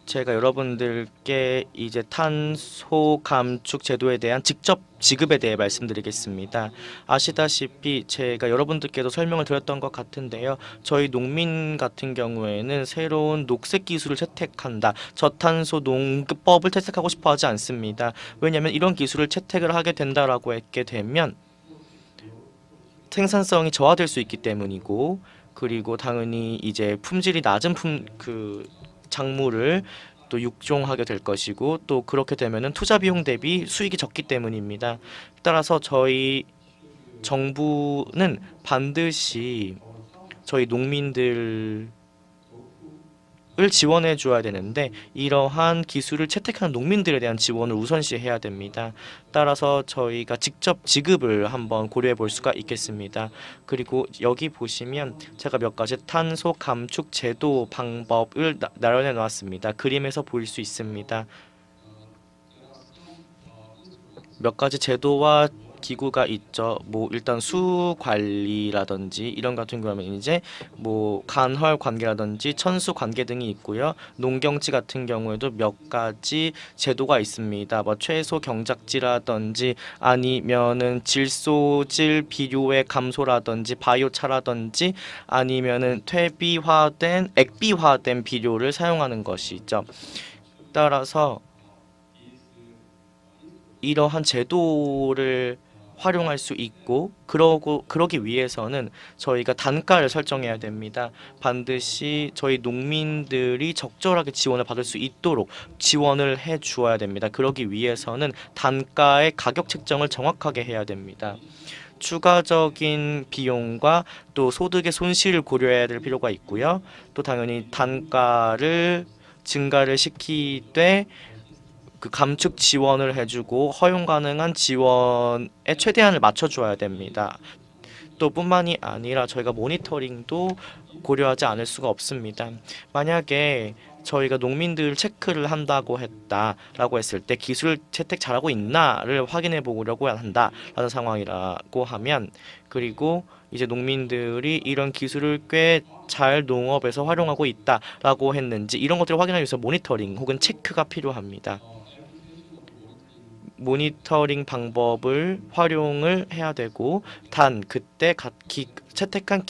제가 여러분들께 이제 탄소 감축 제도에 대한 직접 지급에 대해 말씀드리겠습니다. 아시다시피 제가 여러분들께도 설명을 드렸던 것 같은데요. 저희 농민 같은 경우에는 새로운 녹색 기술을 채택한다, 저탄소 농업법을 채택하고 싶어 하지 않습니다. 왜냐하면 이런 기술을 채택을 하게 된다라고 했게 되면 생산성이 저하될 수 있기 때문이고, 그리고 당연히 이제 품질이 낮은 작물을 또 육종하게 될 것이고, 또 그렇게 되면은 투자 비용 대비 수익이 적기 때문입니다. 따라서 저희 정부는 반드시 저희 농민들을 지원해 줘야 되는데, 이러한 기술을 채택하는 농민들에 대한 지원을 우선시해야 됩니다. 따라서 저희가 직접 지급을 한번 고려해 볼 수가 있겠습니다. 그리고 여기 보시면 제가 몇 가지 탄소 감축 제도 방법을 나열해 놓았습니다. 그림에서 보일 수 있습니다. 몇 가지 제도와 기구가 있죠. 뭐 일단 수 관리라든지 이런 같은 경우는 이제 뭐 간헐 관계라든지 천수 관계 등이 있고요. 농경지 같은 경우에도 몇 가지 제도가 있습니다. 뭐 최소 경작지라든지 아니면은 질소질 비료의 감소라든지 바이오차라든지 아니면은 액비화된 비료를 사용하는 것이죠. 따라서 이러한 제도를 활용할 수 있고, 그러기 위해서는 저희가 단가를 설정해야 됩니다. 반드시 저희 농민들이 적절하게 지원을 받을 수 있도록 지원을 해 주어야 됩니다. 그러기 위해서는 단가의 가격 책정을 정확하게 해야 됩니다. 추가적인 비용과 또 소득의 손실을 고려해야 될 필요가 있고요. 또 당연히 단가를 증가를 시키되 그 감축 지원을 해주고 허용 가능한 지원의 최대한을 맞춰줘야 됩니다. 또 뿐만이 아니라 저희가 모니터링도 고려하지 않을 수가 없습니다. 만약에 저희가 농민들 체크를 한다고 했다라고 했을 때 기술 채택 잘하고 있나를 확인해 보려고 한다라는 상황이라고 하면, 그리고 이제 농민들이 이런 기술을 꽤 잘 농업에서 활용하고 있다라고 했는지 이런 것들을 확인하기 위해서 모니터링 혹은 체크가 필요합니다. 모니터링 방법을 활용을 해야 되고, 단 그때 채택한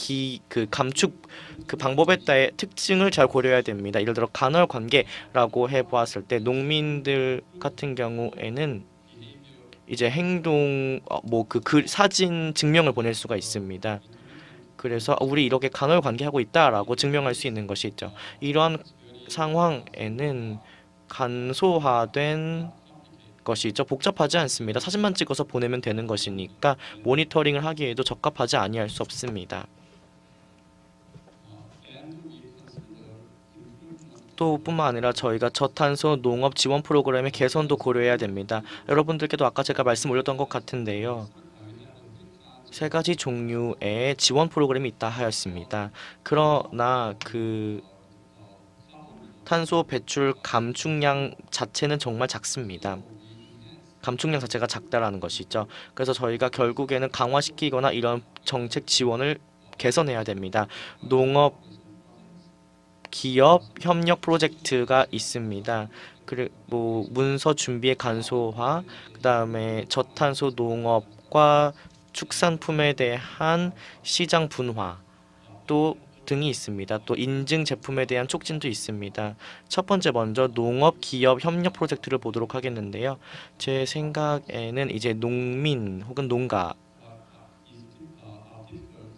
그 감축 그 방법에 따의 특징을 잘 고려해야 됩니다. 예를 들어 간헐 관계라고 해보았을 때 농민들 같은 경우에는 이제 행동 그 사진 증명을 보낼 수가 있습니다. 그래서 우리 이렇게 간헐 관계하고 있다라고 증명할 수 있는 것이 있죠. 이러한 상황에는 간소화된 것이 있죠. 복잡하지 않습니다. 사진만 찍어서 보내면 되는 것이니까 모니터링을 하기에도 적합하지 아니할 수 없습니다. 또 뿐만 아니라 저희가 저탄소 농업 지원 프로그램의 개선도 고려해야 됩니다. 여러분들께도 아까 제가 말씀 올렸던 것 같은데요. 3가지 종류의 지원 프로그램이 있다 하였습니다. 그러나 그 탄소 배출 감축량 자체는 정말 작습니다. 감축량 자체가 작다라는 것이죠. 그래서 저희가 결국에는 강화시키거나 이런 정책 지원을 개선해야 됩니다. 농업 기업 협력 프로젝트가 있습니다. 그리고 문서 준비의 간소화, 그다음에 저탄소 농업과 축산품에 대한 시장 분화 또 등이 있습니다. 또 인증 제품에 대한 촉진도 있습니다. 첫 번째 먼저 농업 기업 협력 프로젝트를 보도록 하겠는데요. 제 생각에는 이제 농민 혹은 농가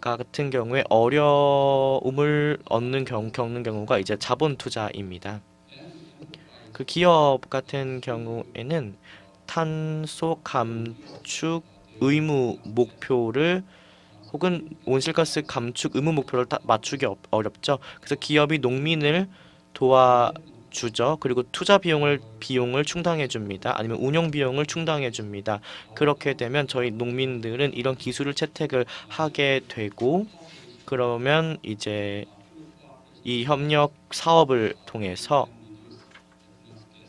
같은 경우에 어려움을 겪는 경우가 이제 자본 투자입니다. 그 기업 같은 경우에는 탄소 감축 의무 목표를 혹은 온실가스 감축 의무 목표를 맞추기 어렵죠. 그래서 기업이 농민을 도와주죠. 그리고 투자 비용을 충당해 줍니다. 아니면 운영 비용을 충당해 줍니다. 그렇게 되면 저희 농민들은 이런 기술을 채택을 하게 되고, 그러면 이제 이 협력 사업을 통해서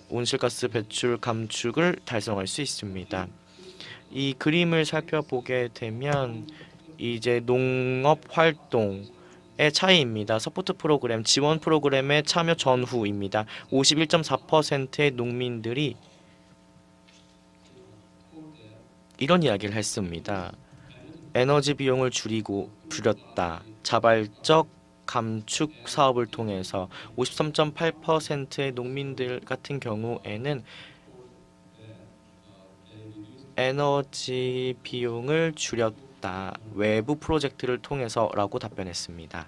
온실가스 배출 감축을 달성할 수 있습니다. 이 그림을 살펴보게 되면 이제 농업 활동의 차이입니다. 서포트 프로그램, 지원 프로그램의 참여 전후입니다. 51.4%의 농민들이 이런 이야기를 했습니다. 에너지 비용을 줄였다. 자발적 감축 사업을 통해서 53.8%의 농민들 같은 경우에는 에너지 비용을 줄였다. 외부 프로젝트를 통해서라고 답변했습니다.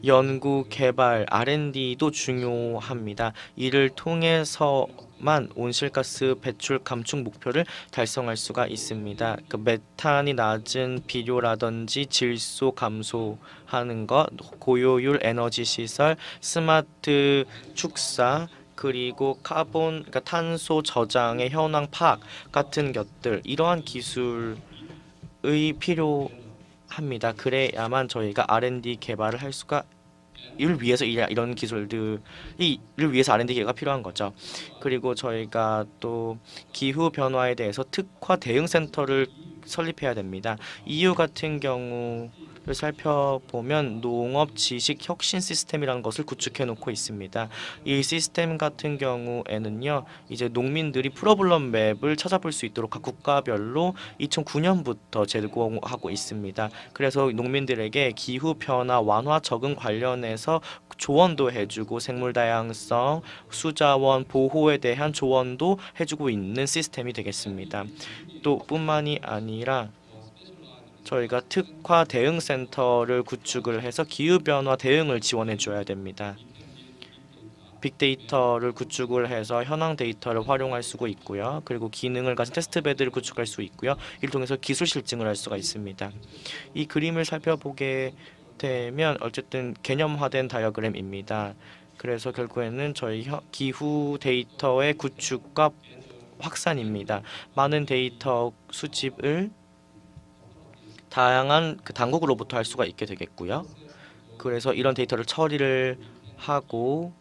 연구, 개발, R&D도 중요합니다. 이를 통해서만 온실가스 배출 감축 목표를 달성할 수가 있습니다. 그 메탄이 낮은 비료라든지 질소 감소하는 것, 고효율 에너지 시설, 스마트 축사, 그리고 그러니까 탄소 저장의 현황 파악 같은 것들, 이러한 기술의 필요합니다. 그래야만 저희가 R&D 개발을 할 수가 이를 위해서 이런 기술들을 위해서 R&D 기회가 필요한 거죠. 그리고 저희가 또 기후 변화에 대해서 특화 대응 센터를 설립해야 됩니다. EU 같은 경우를 살펴보면 농업 지식 혁신 시스템이라는 것을 구축해 놓고 있습니다. 이 시스템 같은 경우에는요, 이제 농민들이 프로블럼 맵을 찾아볼 수 있도록 각 국가별로 2009년부터 제공하고 있습니다. 그래서 농민들에게 기후 변화 완화 적응 관련해서 조언도 해주고 생물 다양성, 수자원 보호에 대한 조언도 해주고 있는 시스템이 되겠습니다. 또 뿐만이 아니라 저희가 특화 대응 센터를 구축을 해서 기후 변화 대응을 지원해 줘야 됩니다. 빅데이터를 구축을 해서 현황 데이터를 활용할 수가 있고요. 그리고 기능을 가진 테스트베드를 구축할 수 있고요. 이를 통해서 기술 실증을 할 수가 있습니다. 이 그림을 살펴보게 되면 어쨌든 개념화된 다이어그램입니다. 그래서 결국에는 저희 기후 데이터의 구축과 확산입니다. 많은 데이터 수집을 다양한 당국으로부터 할 수가 있게 되겠고요. 그래서 이런 데이터를 처리를 하고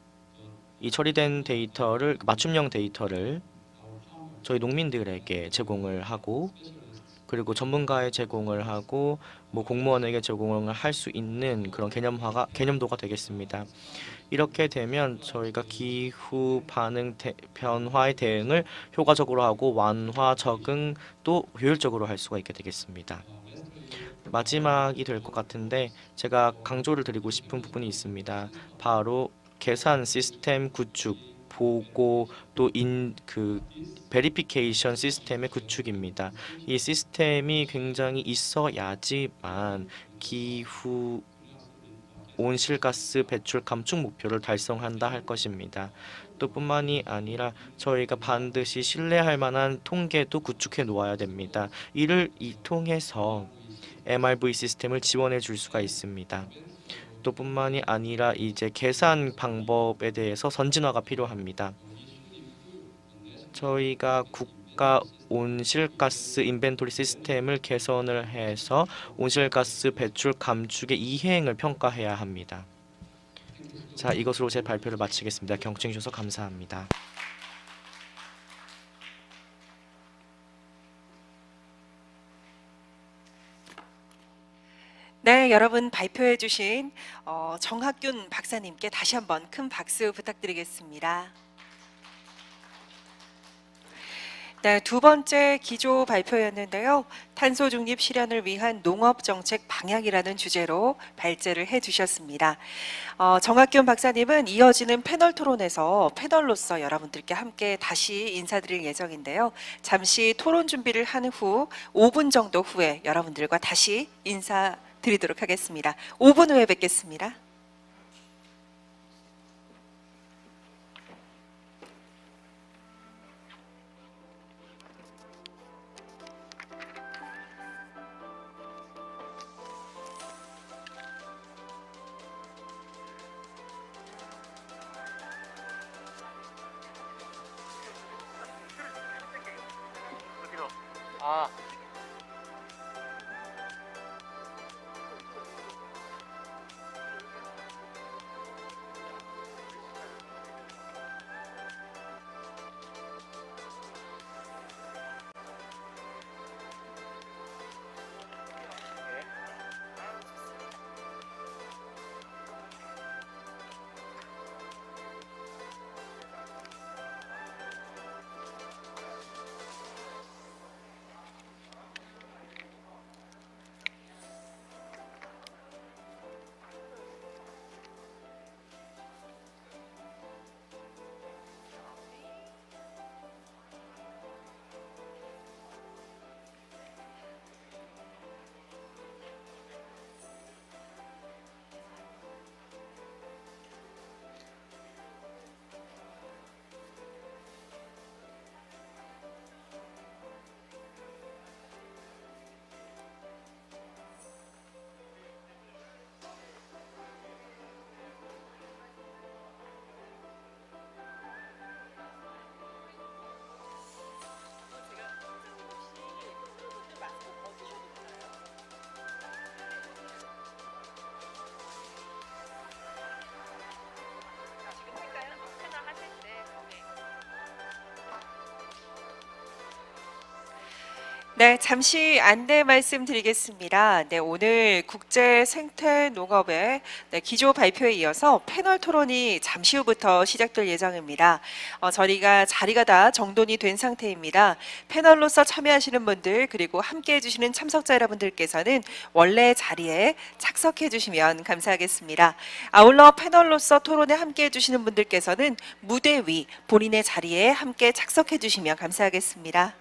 이 처리된 데이터를 맞춤형 데이터를 저희 농민들에게 제공을 하고 그리고 전문가에 제공을 하고 뭐 공무원에게 제공을 할 수 있는 그런 개념도가 되겠습니다. 이렇게 되면 저희가 기후 반응 변화의 대응을 효과적으로 하고 완화 적응도 효율적으로 할 수가 있게 되겠습니다. 마지막이 될 것 같은데 제가 강조를 드리고 싶은 부분이 있습니다. 바로 계산 시스템 구축, 보고 또 베리피케이션 시스템의 구축입니다. 이 시스템이 굉장히 있어야지만 기후 온실가스 배출 감축 목표를 달성한다 할 것입니다. 또 뿐만이 아니라 저희가 반드시 신뢰할 만한 통계도 구축해 놓아야 됩니다. 이를 통해서 MRV 시스템을 지원해 줄 수가 있습니다. 또 뿐만이 아니라 이제 계산 방법에 대해서 선진화가 필요합니다. 저희가 국가 온실가스 인벤토리 시스템을 개선을 해서 온실가스 배출 감축의 이행을 평가해야 합니다. 자, 이것으로 제 발표를 마치겠습니다. 경청해 주셔서 감사합니다. 네, 여러분 발표해 주신 정학균 박사님께 다시 한번 큰 박수 부탁드리겠습니다. 네, 두 번째 기조 발표였는데요. 탄소 중립 실현을 위한 농업 정책 방향이라는 주제로 발제를 해 주셨습니다. 정학균 박사님은 이어지는 패널 토론에서 패널로서 여러분들께 함께 다시 인사드릴 예정인데요. 잠시 토론 준비를 한 후 5분 정도 후에 여러분들과 다시 인사드리도록 하겠습니다. 5분 후에 뵙겠습니다. 네, 잠시 안내 말씀드리겠습니다. 네, 오늘 국제 생태 농업의 기조 발표에 이어서 패널 토론이 잠시 후부터 시작될 예정입니다. 저희가 자리가 다 정돈이 된 상태입니다. 패널로서 참여하시는 분들 그리고 함께해 주시는 참석자 여러분들께서는 원래 자리에 착석해 주시면 감사하겠습니다. 아울러 패널로서 토론에 함께해 주시는 분들께서는 무대 위 본인의 자리에 함께 착석해 주시면 감사하겠습니다.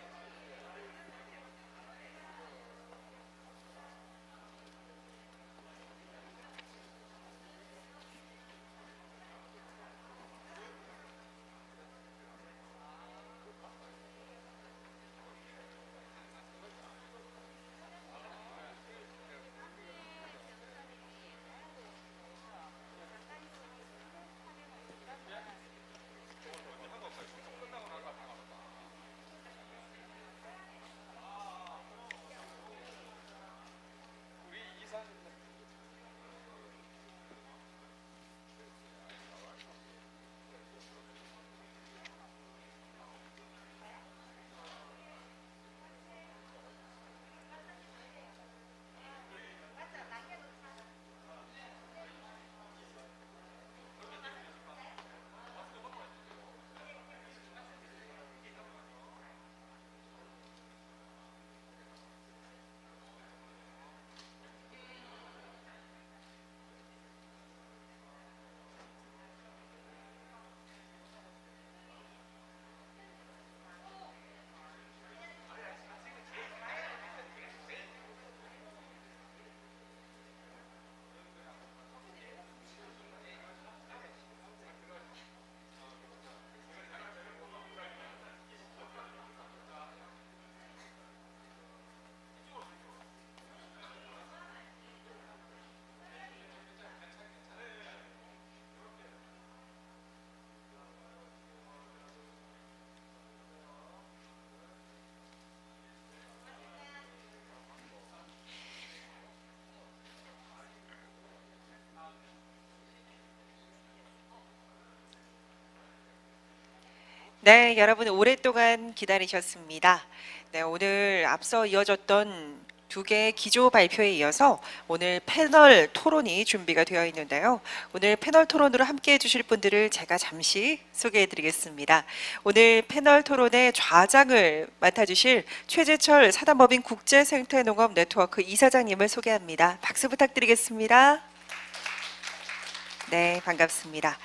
네, 여러분 오랫동안 기다리셨습니다. 네, 오늘 앞서 이어졌던 두 개의 기조 발표에 이어서 오늘 패널 토론이 준비가 되어 있는데요. 오늘 패널 토론으로 함께 해주실 분들을 제가 잠시 소개해 드리겠습니다. 오늘 패널 토론의 좌장을 맡아주실 최재철 사단법인 국제생태농업 네트워크 이사장님을 소개합니다. 박수 부탁드리겠습니다. 네, 반갑습니다.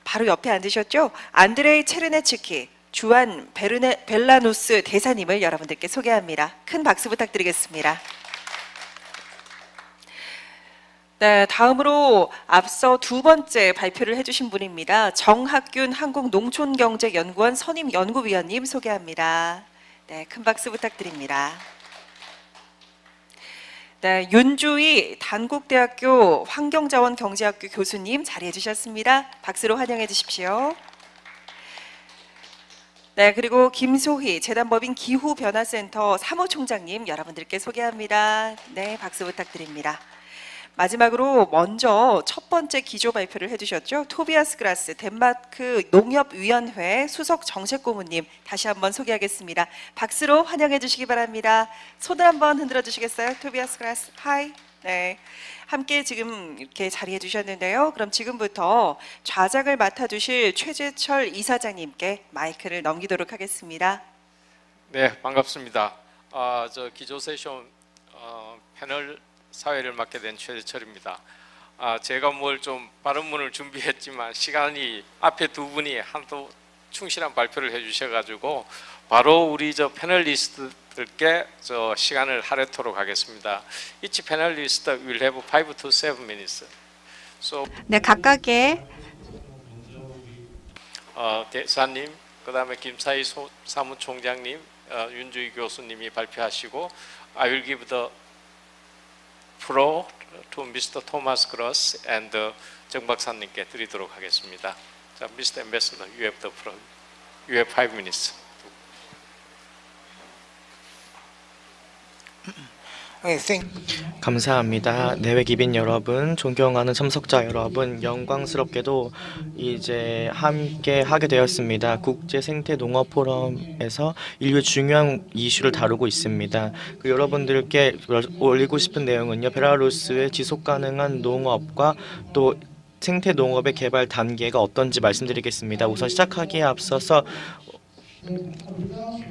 바로 옆에 앉으셨죠? 안드레이 체르네츠키, 주안 벨라누스 대사님을 여러분들께 소개합니다. 큰 박수 부탁드리겠습니다. 네, 다음으로 앞서 두 번째 발표를 해주신 분입니다. 정학균 한국농촌경제연구원 선임연구위원님 소개합니다. 네, 큰 박수 부탁드립니다. 네, 윤주희 단국대학교 환경자원경제학교 교수님 자리해 주셨습니다. 박수로 환영해 주십시오. 네, 그리고 김소희 재단법인 기후변화센터 사무총장님 여러분들께 소개합니다. 네, 박수 부탁드립니다. 마지막으로 먼저 첫 번째 기조 발표를 해주셨죠. 토비아스 그라스 덴마크 농협위원회 수석 정책고문님 다시 한번 소개하겠습니다. 박수로 환영해 주시기 바랍니다. 손을 한번 흔들어 주시겠어요? 토비아스 그라스 하이. 네, 함께 지금 이렇게 자리해 주셨는데요. 그럼 지금부터 좌장을 맡아주실 최재철 이사장님께 마이크를 넘기도록 하겠습니다. 네, 반갑습니다. 저 기조 세션 패널 사회를 맡게 된 최재철입니다. 제가 뭘 좀 발언문을 준비했지만 시간이 앞에 두 분이 한도 충실한 발표를 해주셔가지고 바로 우리 저 패널리스트들께 저 시간을 할애토록 하겠습니다. Each panelist will have 5 to 7 minutes. So, 네, 각각의 대사님, 그다음에 김사희 사무총장님, 윤주희 교수님이 발표하시고 I will give the floor to Mr. Thomas Gross and 정 박사님께 드리도록 하겠습니다. 자, Mr. Ambassador, you have the floor. You have 5 minutes. 감사합니다. 내외 기빈 여러분, 존경하는 참석자 여러분, 영광스럽게도 이제 함께 하게 되었습니다. 국제 생태 농업 포럼에서 인류의 중요한 이슈를 다루고 있습니다. 여러분들께 올리고 싶은 내용은요, 벨라루스의 지속 가능한 농업과 또 생태 농업의 개발 단계가 어떤지 말씀드리겠습니다. 우선 시작하기에 앞서서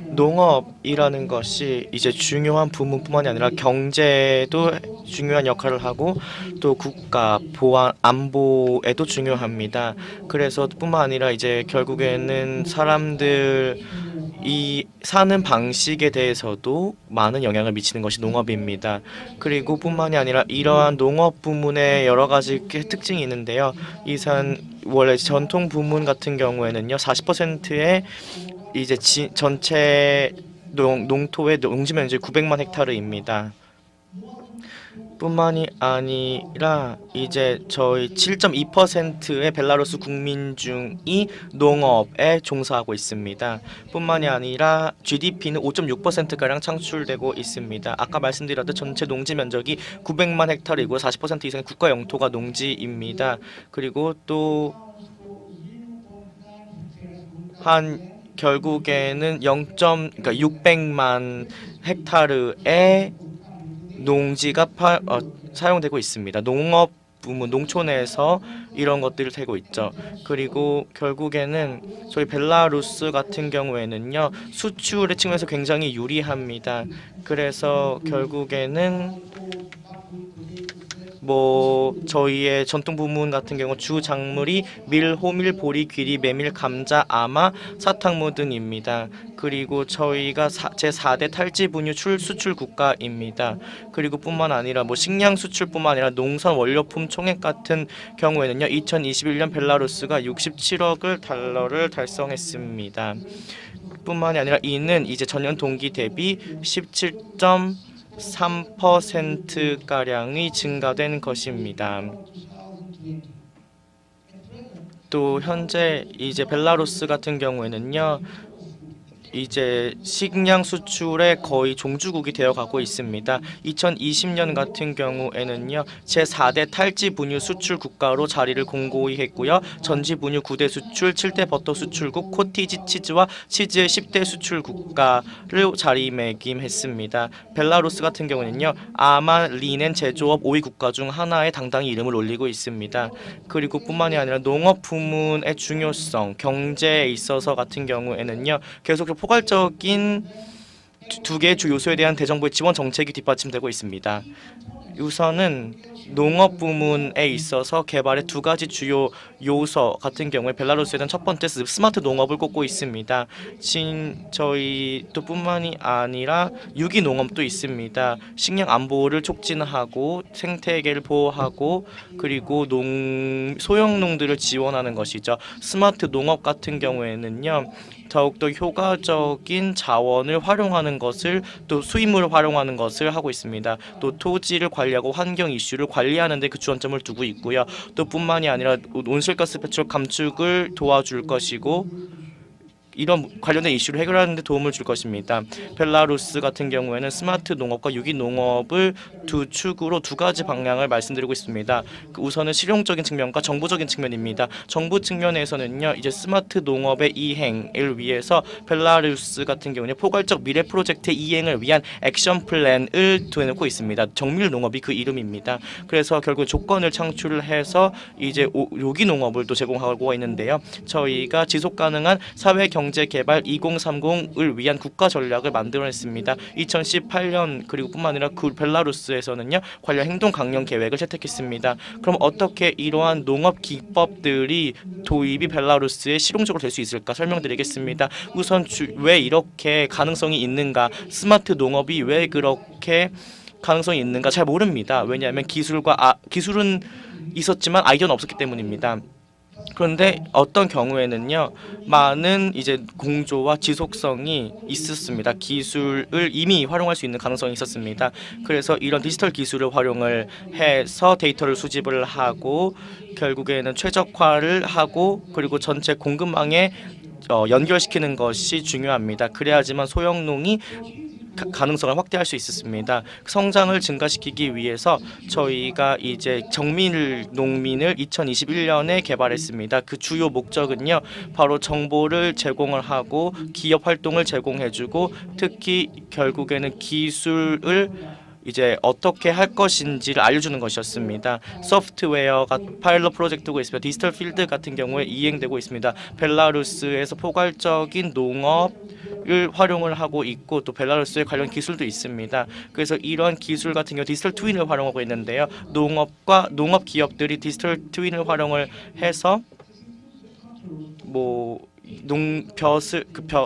농업이라는 것이 이제 중요한 부문뿐만이 아니라 경제도 중요한 역할을 하고 또 국가 보안 안보에도 중요합니다. 그래서 뿐만 아니라 이제 결국에는 사람들 이 사는 방식에 대해서도 많은 영향을 미치는 것이 농업입니다. 그리고 뿐만이 아니라 이러한 농업 부문의 여러 가지 특징이 있는데요. 원래 전통 부문 같은 경우에는요, 40%의 이제 전체 농토의 농지 면적이 900만 헥타르입니다. 뿐만이 아니라 이제 저희 7.2%의 벨라루스 국민 중이 농업에 종사하고 있습니다. 뿐만이 아니라 GDP는 5.6%가량 창출되고 있습니다. 아까 말씀드렸듯 전체 농지 면적이 900만 헥타르이고 40% 이상의 국가 영토가 농지입니다. 그리고 또 결국에는 600만 헥타르의 농지가 사용되고 있습니다. 농업 부문, 농촌에서 이런 것들을 되고 있죠. 그리고 결국에는 저희 벨라루스 같은 경우에는요, 수출의 측면에서 굉장히 유리합니다. 그래서 결국에는 저희의 전통 부문 같은 경우 주 작물이 밀, 호밀, 보리, 귀리, 메밀, 감자, 아마, 사탕무 등입니다. 그리고 저희가 제4대 탈지 분유 수출 국가입니다. 그리고 뿐만 아니라 식량 수출뿐만 아니라 농산 원료품 총액 같은 경우에는요, 2021년 벨라루스가 67억 달러를 달성했습니다. 뿐만이 아니라 이는 이제 전년 동기 대비 17.3%가량이 증가된 것입니다. 또 현재 이제 벨라루스 같은 경우에는요, 이제 식량 수출의 거의 종주국이 되어가고 있습니다. 2020년 같은 경우에는요, 제4대 탈지 분유 수출 국가로 자리를 공고히 했고요. 전지 분유 9대 수출, 7대 버터 수출국, 코티지 치즈와 치즈의 10대 수출 국가를 자리매김했습니다. 벨라루스 같은 경우는요, 아마 리넨 제조업 5위 국가 중 하나에 당당히 이름을 올리고 있습니다. 그리고 뿐만이 아니라 농업 부문의 중요성, 경제에 있어서 같은 경우에는요, 계속해서 포괄적인 두 개의 주 요소에 대한 대정부의 지원 정책이 뒷받침되고 있습니다. 우선은 농업 부문에 있어서 개발의 두 가지 주요 요소 같은 경우에 벨라루스에는 첫 번째 스마트 농업을 꼽고 있습니다. 저희 또 뿐만이 아니라 유기 농업도 있습니다. 식량 안보를 촉진하고 생태계를 보호하고 그리고 소형농들을 지원하는 것이죠. 스마트 농업 같은 경우에는요, 더욱더 효과적인 자원을 활용하는 것을, 또 수입물을 활용하는 것을 하고 있습니다. 또 토지를 관리하고 환경 이슈를 관리하는 데 그 주안점을 두고 있고요. 또 뿐만이 아니라 온실가스 배출 감축을 도와줄 것이고 이런 관련된 이슈를 해결하는 데 도움을 줄 것입니다. 벨라루스 같은 경우에는 스마트 농업과 유기 농업을 두 축으로 두 가지 방향을 말씀드리고 있습니다. 우선은 실용적인 측면과 정보적인 측면입니다. 정부 측면에서는요, 이제 스마트 농업의 이행을 위해서 벨라루스 같은 경우는 포괄적 미래 프로젝트 이행을 위한 액션 플랜을 두어놓고 있습니다. 정밀 농업이 그 이름입니다. 그래서 결국 조건을 창출을 해서 이제 유기 농업을 또 제공하고 있는데요. 저희가 지속 가능한 사회 경제 개발 2030을 위한 국가 전략을 만들어냈습니다. 2018년 그리고 뿐만 아니라 벨라루스에서는요, 관련 행동 강령 계획을 채택했습니다. 그럼 어떻게 이러한 농업 기법들이 도입이 벨라루스에 실용적으로 될 수 있을까 설명드리겠습니다. 우선 왜 이렇게 가능성이 있는가, 스마트 농업이 왜 그렇게 가능성이 있는가 잘 모릅니다. 왜냐하면 기술은 있었지만 아이디어는 없었기 때문입니다. 그런데 어떤 경우에는요, 많은 이제 공조와 지속성이 있었습니다. 기술을 이미 활용할 수 있는 가능성이 있었습니다. 그래서 이런 디지털 기술을 활용을 해서 데이터를 수집을 하고 결국에는 최적화를 하고 그리고 전체 공급망에 연결시키는 것이 중요합니다. 그래야지만 소형농이 가능성을 확대할 수 있었습니다. 성장을 증가시키기 위해서 저희가 이제 정밀 농민을 2021년에 개발했습니다. 그 주요 목적은요, 바로 정보를 제공을 하고 기업 활동을 제공해주고, 특히 결국에는 기술을 이제 어떻게 할 것인지를 알려주는 것이었습니다. 소프트웨어가 파일럿 프로젝트고 있습니다. 디지털 필드 같은 경우에 이행되고 있습니다. 벨라루스에서 포괄적인 농업을 활용을 하고 있고, 또 벨라루스의 관련 기술도 있습니다. 그래서 이런 기술 같은 경우 디지털 트윈을 활용하고 있는데요. 농업과 농업 기업들이 디지털 트윈을 활용을 해서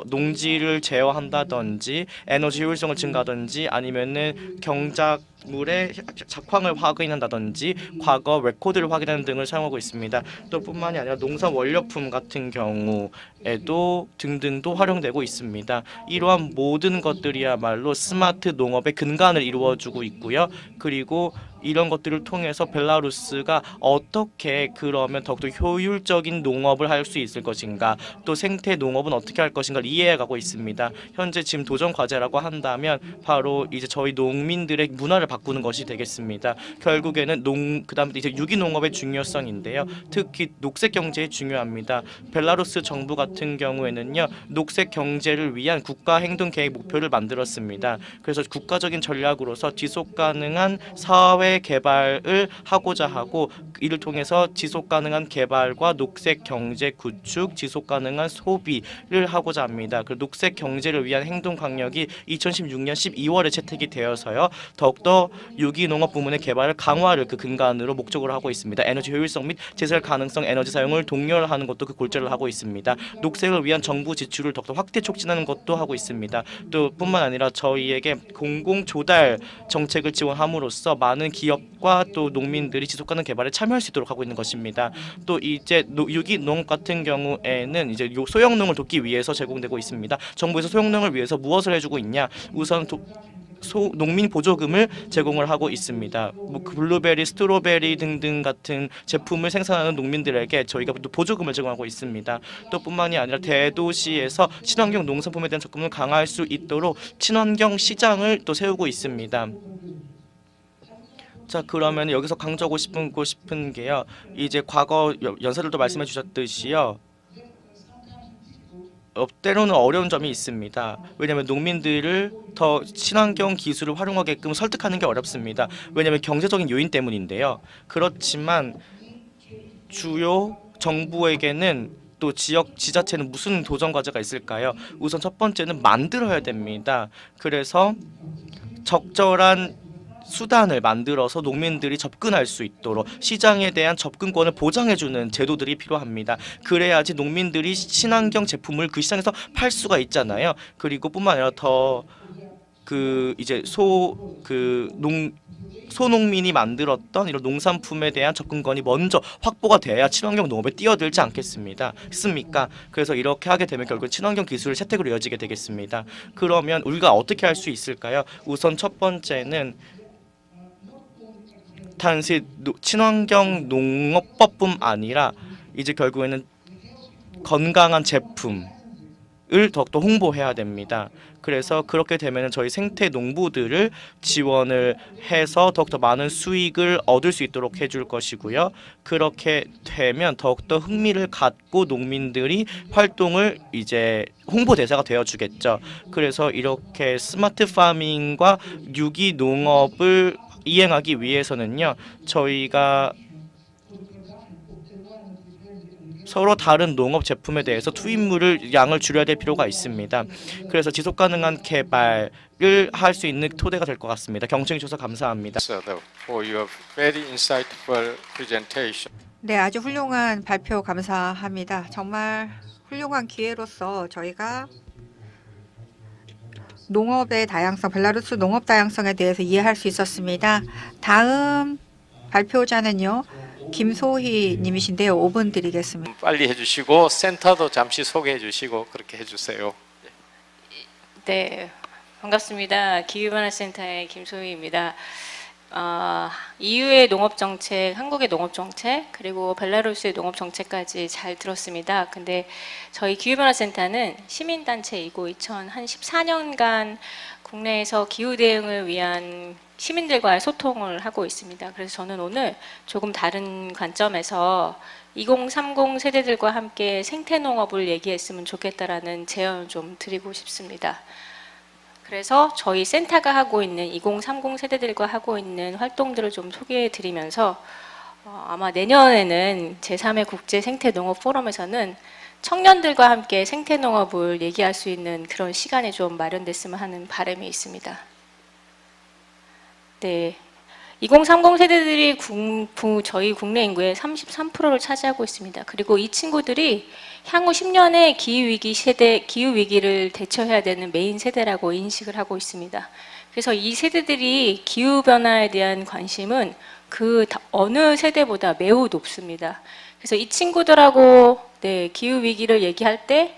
농지를 제어한다든지 에너지 효율성을 증가하든지, 아니면은 경작물의 작황을 확인한다든지 과거 레코드를 확인하는 등을 사용하고 있습니다. 또 뿐만이 아니라 농산 원료품 같은 경우에도 등등도 활용되고 있습니다. 이러한 모든 것들이야말로 스마트 농업의 근간을 이루어주고 있고요. 그리고 이런 것들을 통해서 벨라루스가 어떻게 그러면 더욱더 효율적인 농업을 할 수 있을 것인가, 또 생태 농업은 어떻게 할 것인가를 이해해가고 있습니다. 현재 지금 도전 과제라고 한다면 바로 이제 저희 농민들의 문화를 바꾸는 것이 되겠습니다. 결국에는 그다음에 이제 유기농업의 중요성인데요. 특히 녹색 경제에 중요합니다. 벨라루스 정부 같은 경우에는요, 녹색 경제를 위한 국가 행동 계획 목표를 만들었습니다. 그래서 국가적인 전략으로서 지속 가능한 사회 개발을 하고자 하고, 이를 통해서 지속 가능한 개발과 녹색 경제 구축, 지속 가능한 소비를 하고자 합니다. 그 녹색 경제를 위한 행동 강령이 2016년 12월에 채택이 되어서요, 더욱더 유기농업 부문의 개발을 강화를 그 근간으로 목적으로 하고 있습니다. 에너지 효율성 및 재생 가능성 에너지 사용을 독려하는 것도 그 골자를 하고 있습니다. 녹색을 위한 정부 지출을 더욱더 확대 촉진하는 것도 하고 있습니다. 또 뿐만 아니라 저희에게 공공 조달 정책을 지원함으로써 많은 기업과 또 농민들이 지속 가능 개발에 참여할 수 있도록 하고 있는 것입니다. 또 이제 유기농업 같은 경우에는 이제 소형농을 돕기 위해서 제공되고 있습니다. 정부에서 소형농을 위해서 무엇을 해주고 있냐? 우선 농민 보조금을 제공을 하고 있습니다. 블루베리, 스트로베리 등등 같은 제품을 생산하는 농민들에게 저희가 또 보조금을 제공하고 있습니다. 또 뿐만이 아니라 대도시에서 친환경 농산품에 대한 접근을 강화할 수 있도록 친환경 시장을 또 세우고 있습니다. 자, 그러면 여기서 강조하고 싶은 게요, 이제 과거 연사들도 말씀해 주셨듯이요, 때로는 어려운 점이 있습니다. 왜냐하면 농민들을 더 친환경 기술을 활용하게끔 설득하는 게 어렵습니다. 왜냐하면 경제적인 요인 때문인데요. 그렇지만 주요 정부에게는 또 지자체는 무슨 도전 과제가 있을까요? 우선 첫 번째는 만들어야 됩니다. 그래서 적절한 수단을 만들어서 농민들이 접근할 수 있도록 시장에 대한 접근권을 보장해주는 제도들이 필요합니다. 그래야지 농민들이 친환경 제품을 그 시장에서 팔 수가 있잖아요. 그리고 뿐만 아니라 더 이제 소농민이 만들었던 이런 농산품에 대한 접근권이 먼저 확보가 돼야 친환경 농업에 뛰어들지 않겠습니까? 그래서 이렇게 하게 되면 결국 친환경 기술 채택으로 이어지게 되겠습니다. 그러면 우리가 어떻게 할 수 있을까요? 우선 첫 번째는 단지 친환경 농업법뿐 아니라 이제 결국에는 건강한 제품을 더욱더 홍보해야 됩니다. 그래서 그렇게 되면 저희 생태 농부들을 지원을 해서 더욱더 많은 수익을 얻을 수 있도록 해줄 것이고요. 그렇게 되면 더욱더 흥미를 갖고 농민들이 활동을 이제 홍보 대사가 되어주겠죠. 그래서 이렇게 스마트 파밍과 유기 농업을 이행하기 위해서는요, 저희가 서로 다른 농업 제품에 대해서 투입물을 양을 줄여야 될 필요가 있습니다. 그래서 지속 가능한 개발을 할 수 있는 토대가 될 것 같습니다. 경청해 주셔서 감사합니다. For your very insightful presentation. 네, 아주 훌륭한 발표 감사합니다. 정말 훌륭한 기회로서 저희가 농업의 다양성, 벨라루스 농업 다양성에 대해서 이해할 수 있었습니다. 다음 발표자는요, 김소희 님이신데요. 5분 드리겠습니다. 빨리 해주시고 센터도 잠시 소개해 주시고 그렇게 해주세요. 네, 반갑습니다. 기후변화센터의 김소희입니다. EU의 농업정책, 한국의 농업정책, 그리고 벨라루스의 농업정책까지 잘 들었습니다. 근데 저희 기후변화센터는 시민단체이고 2014년간 국내에서 기후 대응을 위한 시민들과의 소통을 하고 있습니다. 그래서 저는 오늘 조금 다른 관점에서 2030 세대들과 함께 생태농업을 얘기했으면 좋겠다라는 제안을 좀 드리고 싶습니다. 그래서 저희 센터가 하고 있는 2030 세대들과 하고 있는 활동들을 좀 소개해 드리면서 아마 내년에는 제3회 국제 생태농업 포럼에서는 청년들과 함께 생태농업을 얘기할 수 있는 그런 시간이 좀 마련됐으면 하는 바람이 있습니다. 네, 2030 세대들이 저희 국내 인구의 33%를 차지하고 있습니다. 그리고 이 친구들이 향후 10년의 기후 위기를 대처해야 되는 메인 세대라고 인식을 하고 있습니다. 그래서 이 세대들이 기후 변화에 대한 관심은 그 어느 세대보다 매우 높습니다. 그래서 이 친구들하고 기후 위기를 얘기할 때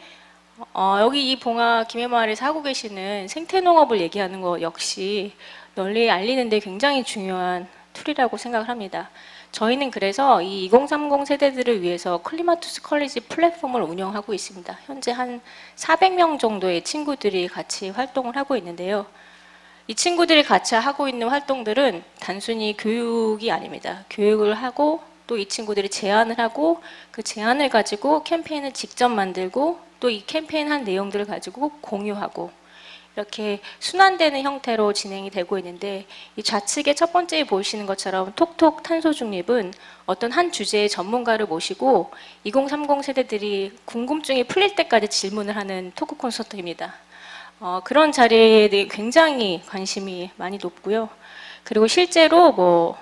여기 이 봉화 김해마을에서 하고 계시는 생태농업을 얘기하는 것 역시 널리 알리는 데 굉장히 중요한 툴이라고 생각을 합니다. 저희는 그래서 이 2030 세대들을 위해서 클리마투스 컬리지 플랫폼을 운영하고 있습니다. 현재 한 400명 정도의 친구들이 같이 활동을 하고 있는데요. 이 친구들이 같이 하고 있는 활동들은 단순히 교육이 아닙니다. 교육을 하고 또 이 친구들이 제안을 하고 그 제안을 가지고 캠페인을 직접 만들고 또 이 캠페인 한 내용들을 가지고 공유하고 이렇게 순환되는 형태로 진행이 되고 있는데 이 좌측에 첫 번째 보시는 것처럼 톡톡 탄소 중립은 어떤 한 주제의 전문가를 모시고 2030 세대들이 궁금증이 풀릴 때까지 질문을 하는 토크 콘서트입니다. 그런 자리에 대해 굉장히 관심이 많이 높고요. 그리고 실제로 뭐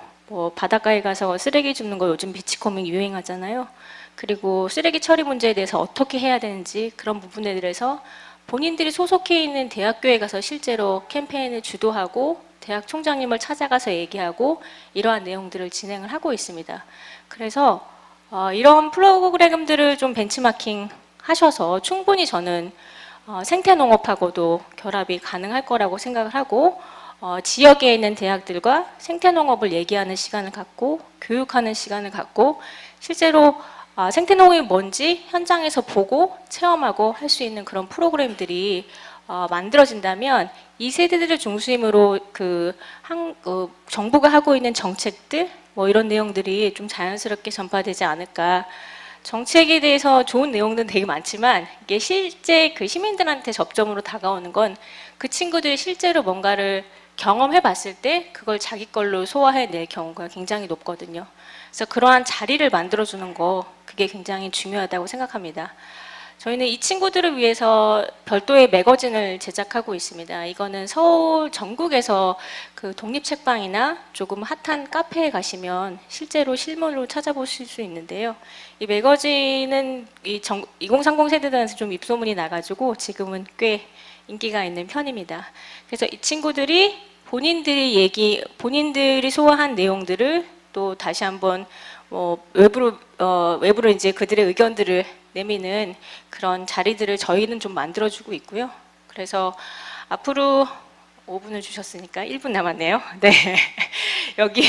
바닷가에 가서 쓰레기 줍는 거 요즘 비치코밍 유행하잖아요. 그리고 쓰레기 처리 문제에 대해서 어떻게 해야 되는지 그런 부분에 대해서 본인들이 소속해 있는 대학교에 가서 실제로 캠페인을 주도하고 대학 총장님을 찾아가서 얘기하고 이러한 내용들을 진행을 하고 있습니다. 그래서 이런 프로그램들을 좀 벤치마킹 하셔서 충분히 저는 생태농업하고도 결합이 가능할 거라고 생각을 하고 지역에 있는 대학들과 생태농업을 얘기하는 시간을 갖고 교육하는 시간을 갖고 실제로 생태농업이 뭔지 현장에서 보고 체험하고 할 수 있는 그런 프로그램들이 만들어진다면 이 세대들을 중심으로 정부가 하고 있는 정책들 뭐 이런 내용들이 좀 자연스럽게 전파되지 않을까. 정책에 대해서 좋은 내용들은 되게 많지만 이게 실제 그 시민들한테 접점으로 다가오는 건 그 친구들이 실제로 뭔가를 경험해 봤을 때 그걸 자기 걸로 소화해낼 경우가 굉장히 높거든요. 그래서 그러한 자리를 만들어주는 거 그게 굉장히 중요하다고 생각합니다. 저희는 이 친구들을 위해서 별도의 매거진을 제작하고 있습니다. 이거는 서울 전국에서 그 독립책방이나 조금 핫한 카페에 가시면 실제로 실물로 찾아보실 수 있는데요. 이 매거진은 2030 세대들한테 좀 입소문이 나가지고 지금은 꽤 인기가 있는 편입니다. 그래서 이 친구들이 본인들이 소화한 내용들을 또 다시 한번 외부로 이제 그들의 의견들을 내미는 그런 자리들을 저희는 좀 만들어주고 있고요. 그래서 앞으로 5분을 주셨으니까 1분 남았네요. 네. 여기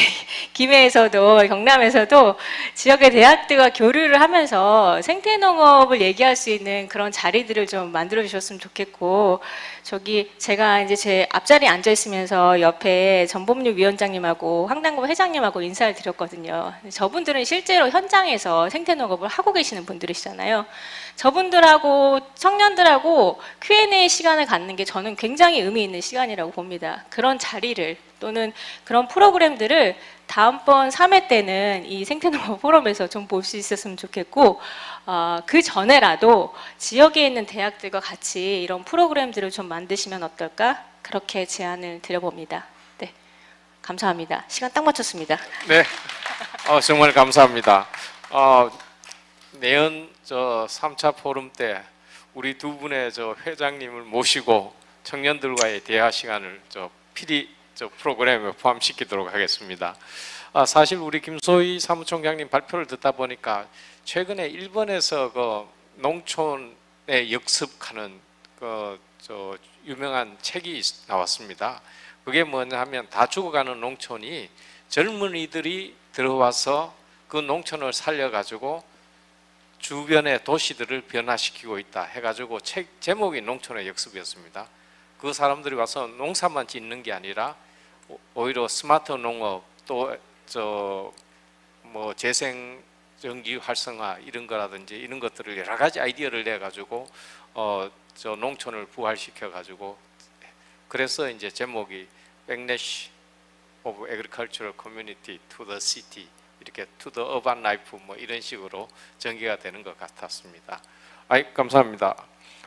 김해에서도 경남에서도 지역의 대학들과 교류를 하면서 생태농업을 얘기할 수 있는 그런 자리들을 좀 만들어 주셨으면 좋겠고 저기 제가 이제 제 앞자리에 앉아 있으면서 옆에 전범유 위원장님하고 황당금 회장님하고 인사를 드렸거든요. 저분들은 실제로 현장에서 생태농업을 하고 계시는 분들이시잖아요. 저분들하고 청년들하고 Q&A 시간을 갖는 게 저는 굉장히 의미 있는 시간이라고 봅니다. 그런 자리를 또는 그런 프로그램들을 다음번 3회 때는 이 생태농업 포럼에서 좀 볼 수 있었으면 좋겠고 그 전에라도 지역에 있는 대학들과 같이 이런 프로그램들을 좀 만드시면 어떨까 그렇게 제안을 드려봅니다. 네, 감사합니다. 시간 딱 맞췄습니다. 네, 정말 감사합니다. 내년 3차 포럼 때 우리 두 분의 회장님을 모시고 청년들과의 대화 시간을 필히 프로그램에 포함시키도록 하겠습니다. 사실 우리 김소희 사무총장님 발표를 듣다 보니까 최근에 일본에서 농촌에 역습하는 유명한 책이 나왔습니다. 그게 뭐냐 하면 다 죽어가는 농촌이 젊은이들이 들어와서 그 농촌을 살려가지고 주변의 도시들을 변화시키고 있다 해가지고 책 제목이 농촌의 역습이었습니다. 그 사람들이 와서 농사만 짓는 게 아니라 오히려 스마트 농업 또 뭐 재생 전기 활성화 이런 거라든지 이런 것들을 여러 가지 아이디어를 내 가지고 저 농촌을 부활시켜 가지고 그래서 이제 제목이 Backlash of Agricultural Community to the City 이렇게 to the urban life 뭐 이런 식으로 전개가 되는 것 같았습니다. 감사합니다.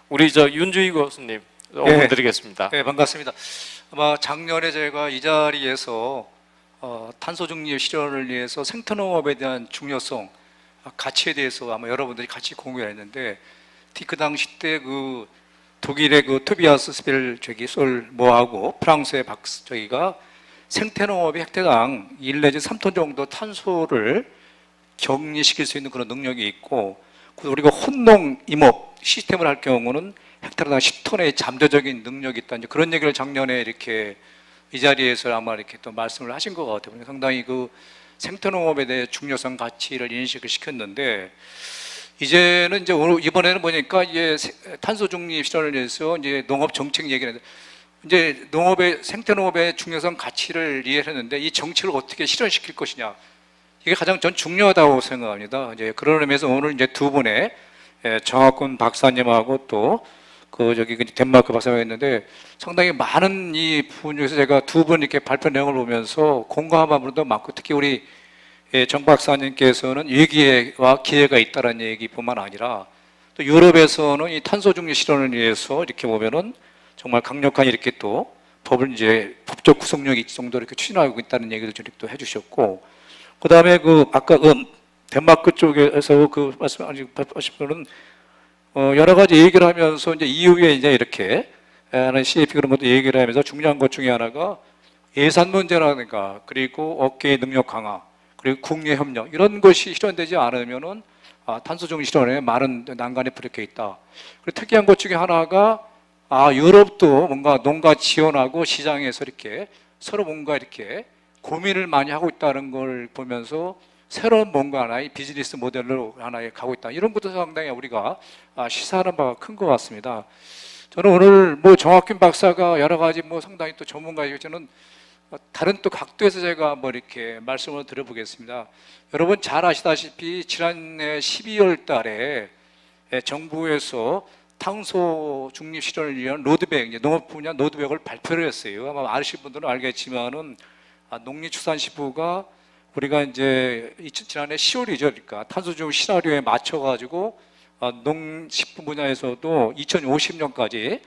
우리 저 윤주희 교수님 5분 드리겠습니다. 네, 반갑습니다. 아마 작년에 제가 이 자리에서 탄소 중립 실현을 위해서 생태농업에 대한 중요성, 가치에 대해서 아마 여러분들이 같이 공유를 했는데, 특히 그 당시 때 그 독일의 그 토비아스 스펠 솔모하고 프랑스의 저기가 생태농업의 헥타당 1 내지 3톤 정도 탄소를 격리시킬 수 있는 그런 능력이 있고, 우리가 혼농 임업 시스템을 할 경우는 헥타당 10톤의 잠재적인 능력이 있다. 이제 그런 얘기를 작년에 이렇게 이 자리에서 아마 이렇게 또 말씀을 하신 것 같아요. 상당히 그 생태농업에 대해 중요성 가치를 인식을 시켰는데, 이제는 이제 이번에는 보니까 이제 탄소 중립 실현을 위해서 이제 농업 정책 얘기를 했는데, 이제 생태농업의 중요성 가치를 이해했는데 이 정책을 어떻게 실현시킬 것이냐, 이게 가장 전 중요하다고 생각합니다. 이제 그런 의미에서 오늘 이제 두 분의 정학군 박사님하고 또 덴마크 박사가 있는데, 상당히 많은 이 부분 중에서 제가 두 분 이렇게 발표 내용을 보면서 공감한 부분도 많고, 특히 우리 정 박사님께서는 위기와 기회가 있다는 얘기뿐만 아니라 또 유럽에서는 이 탄소 중립 실현을 위해서 이렇게 보면은 정말 강력한 이렇게 또 법을 이제 법적 구속력이 정도로 이렇게 추진하고 있다는 얘기도 좀 또 해주셨고, 그 다음에 아까 덴마크 쪽에서 말씀하신 분은 여러 가지 얘기를 하면서 이제 이후에 이제 이렇게 하는 CAP 그런 것도 얘기를 하면서 중요한 것 중에 하나가 예산 문제라든가, 그리고 업계의 능력 강화, 그리고 국내 협력, 이런 것이 실현되지 않으면은 탄소 중립 실현에 많은 난관이 부딪혀 있다. 그리고 특이한 것 중에 하나가 유럽도 뭔가 농가 지원하고 시장에서 이렇게 서로 뭔가 이렇게 고민을 많이 하고 있다는 걸 보면서 새로운 뭔가 하나의 비즈니스 모델로 하나에 가고 있다. 이런 것도 상당히 우리가 시사하는 바가 큰 것 같습니다. 저는 오늘 정학균 박사가 여러 가지 상당히 또 전문가이고, 저는 다른 또 각도에서 제가 이렇게 말씀을 드려보겠습니다. 여러분 잘 아시다시피 지난해 12월 달에 정부에서 탄소 중립 실현을 위한 로드맵, 농업 분야 로드맵을 발표를 했어요. 아마 아시는 분들은 알겠지만은 농림축산식부가 우리가 이제 지난해 10월이죠. 그러니까 탄소 중립 시나리오에 맞춰가지고 농식품 분야에서도 2050년까지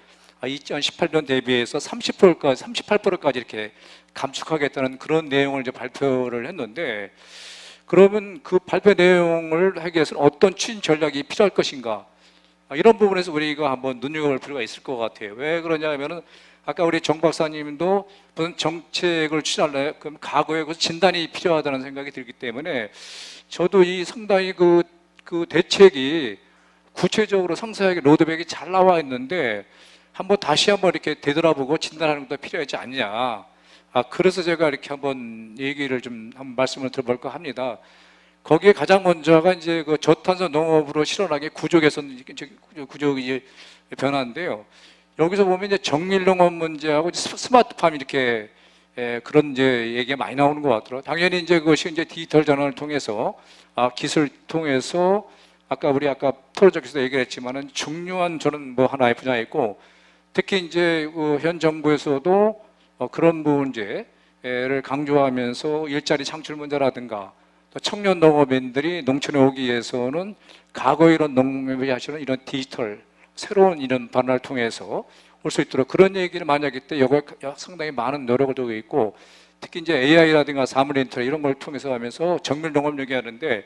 2018년 대비해서 30%까지 38%까지 이렇게 감축하겠다는 그런 내용을 이제 발표를 했는데, 그러면 그 발표 내용을 하기 위해서는 어떤 추진 전략이 필요할 것인가, 이런 부분에서 우리가 한번 눈여겨볼 필요가 있을 것 같아요. 왜 그러냐면은 아까 우리 정 박사님도 무슨 정책을 추진하려면 그럼 과거에 그 진단이 필요하다는 생각이 들기 때문에, 저도 이 상당히 그 대책이 구체적으로 상세하게 로드맵이 잘 나와 있는데 다시 한번 이렇게 되돌아보고 진단하는 것도 필요하지 않냐. 그래서 제가 이렇게 한번 얘기를 한번 말씀을 드려볼까 합니다. 거기에 가장 먼저가 이제 그 저탄소 농업으로 실현하기 구조 개선, 구조 변화인데요. 여기서 보면 이제 정밀 농업 문제하고 스마트팜 이렇게 그런 이제 얘기가 많이 나오는 것 같더라고요. 당연히 이제 그것이 이제 디지털 전환을 통해서 기술 통해서 아까 토론적에서 얘기를 했지만은 중요한 저는 하나의 분야이고, 특히 이제 현 정부에서도 그런 문제를 강조하면서 일자리 창출 문제라든가, 또 청년 농업인들이 농촌에 오기 위해서는 과거에 이런 농업이 하시는 이런 디지털 새로운 이런 변화를 통해서 올 수 있도록 그런 얘기를 많이 하기 때문에 여기에 상당히 많은 노력을 두고 있고, 특히 이제 AI라든가 사물 인터넷 이런 걸 통해서 하면서 정밀 농업 얘기하는데,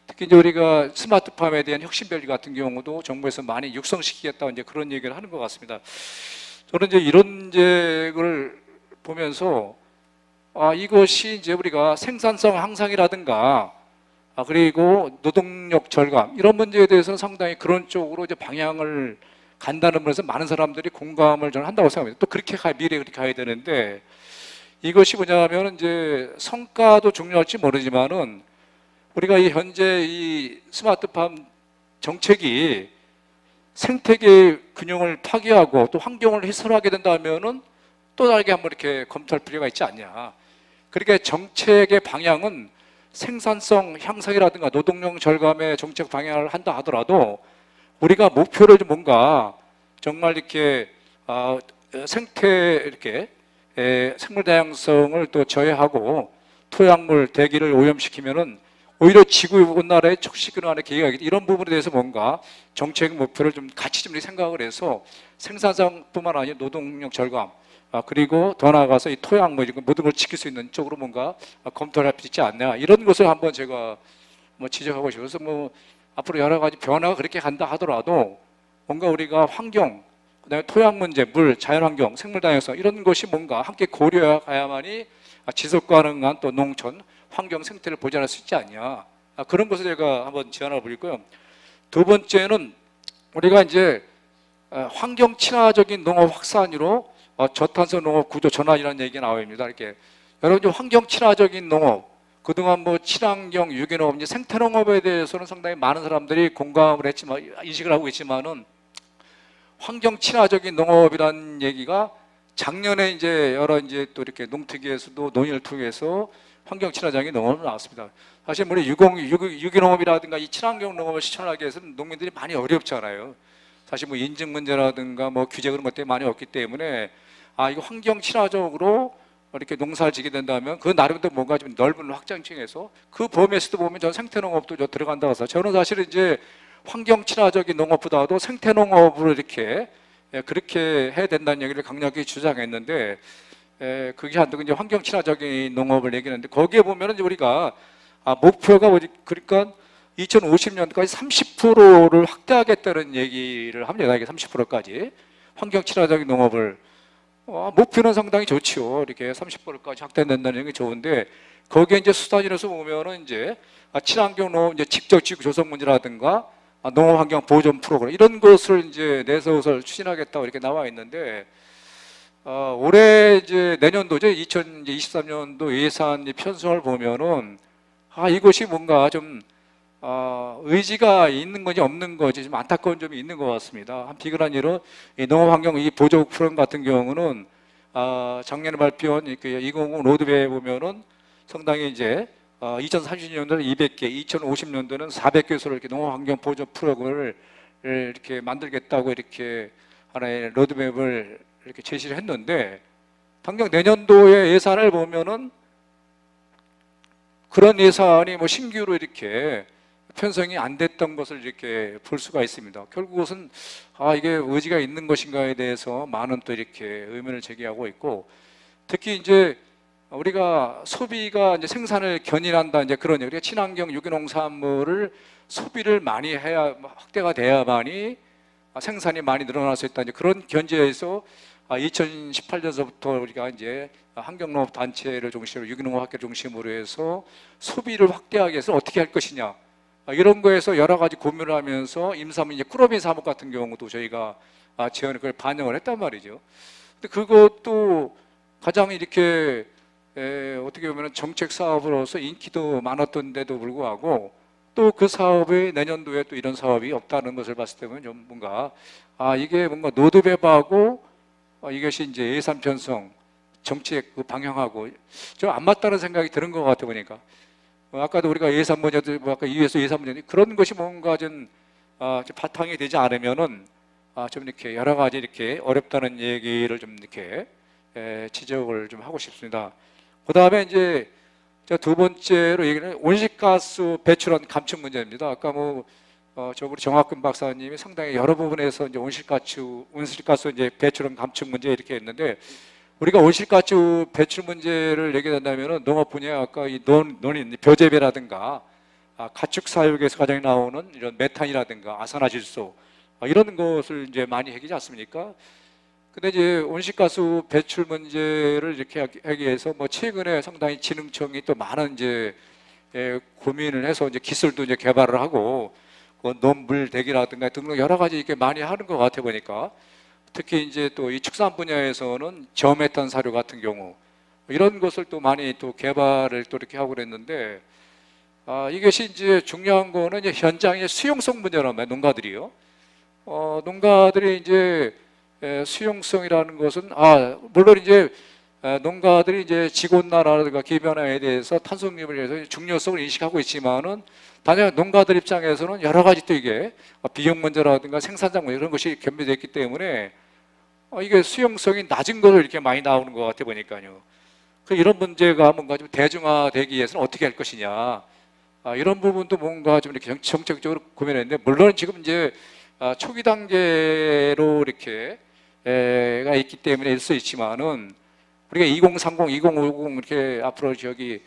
특히 이제 우리가 스마트팜에 대한 혁신별 같은 경우도 정부에서 많이 육성시키겠다 이제 그런 얘기를 하는 것 같습니다. 저는 이제 이런 걸 보면서 이것이 이제 우리가 생산성 향상이라든가 그리고 노동력 절감 이런 문제에 대해서는 상당히 그런 쪽으로 이제 방향을 간다는 면에서 많은 사람들이 공감을 저는 한다고 생각합니다. 또 그렇게 미래에 그렇게 가야 되는데, 이것이 뭐냐면 이제 성과도 중요할지 모르지만은 우리가 현재 이 스마트팜 정책이 생태계의 균형을 파괴하고 또 환경을 훼손하게 된다면은 또 다르게 한번 이렇게 검토할 필요가 있지 않냐. 그러니까 정책의 방향은 생산성 향상이라든가 노동력 절감의 정책 방향을 한다 하더라도 우리가 목표를 좀 뭔가 정말 이렇게 생태 이렇게 생물 다양성을 또 저해하고 토양물 대기를 오염시키면은 오히려 지구 온난화에 촉식하는 계기가 있기, 이런 부분에 대해서 뭔가 정책 목표를 좀 같이 좀 생각을 해서 생산성뿐만 아니라 노동력 절감, 그리고 더 나아가서 이 토양물 이런 모든 걸 지킬 수 있는 쪽으로 뭔가 검토를 할 필요 있지 않냐, 이런 것을 한번 제가 뭐 지적하고 싶어서 뭐 앞으로 여러 가지 변화가 그렇게 간다 하더라도 뭔가 우리가 환경, 그다음에 토양 문제, 물, 자연환경, 생물 다양성 이런 것이 뭔가 함께 고려해 가야만이 지속 가능한 또 농촌 환경 생태를 보장할 수 있지 않냐, 그런 것을 제가 한번 제안을 드리고요. 두 번째는 우리가 이제 환경 친화적인 농업 확산으로 저탄소 농업 구조 전환이라는 얘기가 나옵니다. 이렇게 여러분 환경 친화적인 농업, 그동안 뭐 친환경 유기농업, 이제 생태농업에 대해서는 상당히 많은 사람들이 공감을 했지만 인식을 하고 있지만은 환경 친화적인 농업이라는 얘기가 작년에 이제 여러 이제 또 이렇게 농특위에서도 논의를 통해서 환경 친화적인 농업이 나왔습니다. 사실 우리 유기농업이라든가 이 친환경 농업을 실천하기 위해서는 농민들이 많이 어렵잖아요. 사실 뭐 인증 문제라든가 뭐 규제 그런 것 때문에 많이 없기 때문에 이거 환경 친화적으로 이렇게 농사를 지게 된다면 그 나름대로 뭔가 좀 넓은 확장층에서 그 범위에서도 보면 전 생태농업도 들어간다고 해서 저는 사실은 이제 환경 친화적인 농업보다도 생태농업으로 이렇게 그렇게 해야 된다는 얘기를 강력히 주장했는데 그게 안 되고 이제 환경 친화적인 농업을 얘기하는데 거기에 보면은 이제 우리가 목표가 그러니까 2050년까지 30%를 확대하겠다는 얘기를 합니다. 이게 30%까지 환경 친화적인 농업을 목표는 상당히 좋죠. 이렇게 30%까지 확대된다는 게 좋은데 거기에 이제 수단이라서 보면은 이제 친환경 농업 이제 직접 지구 조성 문제라든가 농업 환경 보존 프로그램 이런 것을 이제 내세워서 추진하겠다고 이렇게 나와 있는데 올해 이제 내년도죠. 2023년도 예산 편성을 보면은 이것이 뭔가 좀 의지가 있는 건지 없는 건지 좀 안타까운 점이 있는 것 같습니다. 한 비근한 예로 농업환경 이 보조 프로그램 같은 경우는 작년에 발표한 2050 로드맵에 보면은 상당히 이제 2030년도는 200개, 2050년도는 400개소로 이렇게 농업환경 보조 프로그램을 이렇게 만들겠다고 이렇게 하나의 로드맵을 이렇게 제시를 했는데 당장 내년도의 예산을 보면은 그런 예산이 뭐 신규로 이렇게 편성이 안 됐던 것을 이렇게 볼 수가 있습니다. 결국 그것은 이게 의지가 있는 것인가에 대해서 많은 또 이렇게 의문을 제기하고 있고 특히 이제 우리가 소비가 이제 생산을 견인한다 이제 그런 우리가 친환경 유기농산물을 소비를 많이 해야 확대가 돼야만이 생산이 많이 늘어날 수 있다 이제 그런 견제에서 2018년서부터 우리가 이제 환경농업 단체를 중심으로 유기농업 학회 중심으로 해서 소비를 확대하기 위해서 어떻게 할 것이냐 이런 거에서 여러 가지 고민을 하면서 임사무 이제 꾸러미 사목 같은 경우도 저희가 제안을 그걸 반영을 했단 말이죠. 근데 그것도 가장 이렇게 어떻게 보면 정책 사업으로서 인기도 많았던데도 불구하고 또 그 사업의 내년도에 또 이런 사업이 없다는 것을 봤을 때는 좀 뭔가 이게 뭔가 로드맵하고 이것이 이제 예산 편성 정책 그 방향하고 좀 안 맞다는 생각이 드는 것 같아 보니까 아까도 우리가 예산 문제도 아까 이에서 예산 문제 그런 것이 뭔가 좀 바탕이 되지 않으면은 좀 이렇게 여러 가지 이렇게 어렵다는 얘기를 좀 이렇게 지적을 좀 하고 싶습니다. 그 다음에 이제 두 번째로 얘기는 온실가스 배출원 감축 문제입니다. 아까 저 우리 정학근 박사님이 상당히 여러 부분에서 이제 온실가스 이제 배출원 감축 문제 이렇게 했는데 우리가 온실가스 배출 문제를 얘기한다면은 농업 분야 아까 이 논인 벼재배라든가 가축 사육에서 가장 나오는 이런 메탄이라든가 아산화질소 이런 것을 이제 많이 얘기하지 않습니까? 근데 이제 온실가스 배출 문제를 이렇게 하기 위해서 뭐 최근에 상당히 진흥청이 또 많은 이제 고민을 해서 이제 기술도 이제 개발을 하고 논물 대기라든가 등등 여러 가지 이렇게 많이 하는 것 같아 보니까 특히 이제 또 이 축산 분야에서는 저메탄 사료 같은 경우 이런 것을 또 많이 또 개발을 또 이렇게 하고 그랬는데 이것이 이제 중요한 거는 이제 현장의 수용성 문제란 말이에요. 농가들이요. 농가들이 이제 수용성이라는 것은 물론 이제 농가들이 이제 지구온난화라든가 기후변화에 대해서 탄소 중립에 대해서 중요성을 인식하고 있지만은 단연 농가들 입장에서는 여러 가지 또 이게 비용 문제라든가 생산장 문제 이런 것이 겸비되어 있기 때문에 이게 수용성이 낮은 거로 이렇게 많이 나오는 것 같아 보니까요. 이런 문제가 뭔가 좀 대중화되기 위해서는 어떻게 할 것이냐, 이런 부분도 뭔가 좀 이렇게 정책적으로 고민했는데, 물론 지금 이제 초기 단계로 이렇게 가 있기 때문에 일 수 있지만은 우리가 2030, 2050 이렇게 앞으로 저기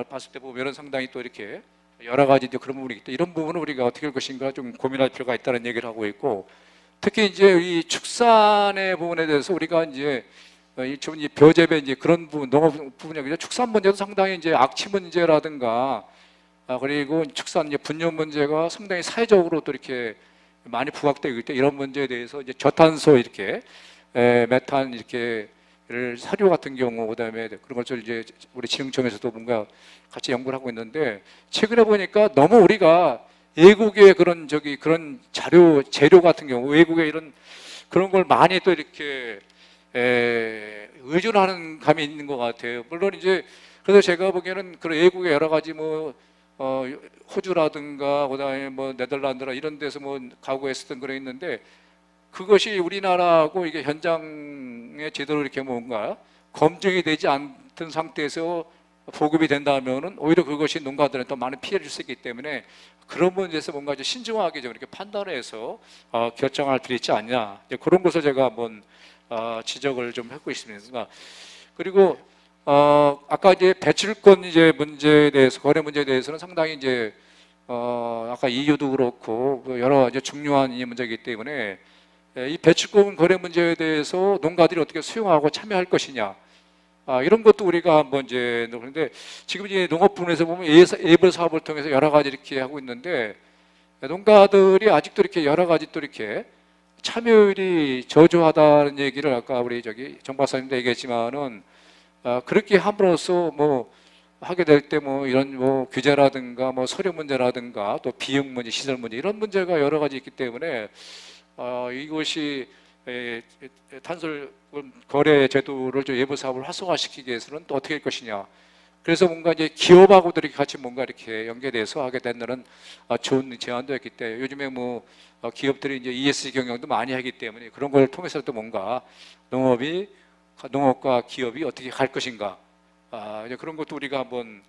봤을 때 보면은 상당히 또 이렇게 여러 가지 그런 부분이 있기 때문에 이런 부분을 우리가 어떻게 할 것인가 좀 고민할 필요가 있다는 얘기를 하고 있고, 특히 이제 이 축산의 부분에 대해서 우리가 이제 이 벼재배 이제 그런 부분, 농업 부분이 축산 문제도 상당히 이제 악취 문제라든가 그리고 축산 이제 분뇨 문제가 상당히 사회적으로 또 이렇게 많이 부각되고 있기 때문에 이런 문제에 대해서 이제 저탄소 이렇게 메탄 이렇게 사료 같은 경우 그다음에 그런 것을 이제 우리 지능청에서도 뭔가 같이 연구를 하고 있는데, 최근에 보니까 너무 우리가 외국의 그런 그런 재료 같은 경우 외국의 이런 그런 걸 많이 또 이렇게 의존하는 감이 있는 것 같아요. 물론 이제 그래서 제가 보기에는 그런 외국의 여러 가지 뭐 호주라든가 그다음에 뭐 네덜란드라 이런 데서 뭐 가구했었던 그런 있는데, 그것이 우리나라하고 이게 현장에 제대로 이렇게 뭔가 검증이 되지 않던 상태에서 보급이 된다면은 오히려 그것이 농가들한테 더 많은 피해를 줄 수 있기 때문에 그런 문제에서 뭔가 좀 신중하게 좀 이렇게 판단해서 결정할 필요 있지 않냐, 그런 것을 제가 한번 지적을 좀 하고 있습니다. 그리고 아까 이제 배출권 이제 문제에 대해서, 거래 문제에 대해서는 상당히 이제 아까 EU도 그렇고 여러 이제 중요한 이 문제이기 때문에 이 배출권 거래 문제에 대해서 농가들이 어떻게 수용하고 참여할 것이냐, 이런 것도 우리가 한번 이제 그런데 지금 이제 농업 부문에서 보면 예벌 사업을 통해서 여러 가지 이렇게 하고 있는데, 농가들이 아직도 이렇게 여러 가지 또 이렇게 참여율이 저조하다는 얘기를 아까 우리 정 박사님도 얘기했지만은 그렇게 함으로써 뭐 하게 될 때 뭐 이런 뭐 규제라든가 뭐 서류 문제라든가 또 비용 문제, 시설 문제 이런 문제가 여러 가지 있기 때문에 이것이 탄소 거래 제도를 좀 예부 사업을 활성화시키기 위해서는 또 어떻게 할 것이냐. 그래서 뭔가 이제 기업하고들이 같이 뭔가 이렇게 연계돼서 하게 되는 좋은 제안도 했기 때문에 요즘에 뭐 기업들이 이제 ESG 경영도 많이 하기 때문에 그런 걸 통해서 또 뭔가 농업과 기업이 어떻게 갈 것인가, 이제 그런 것도 우리가 한번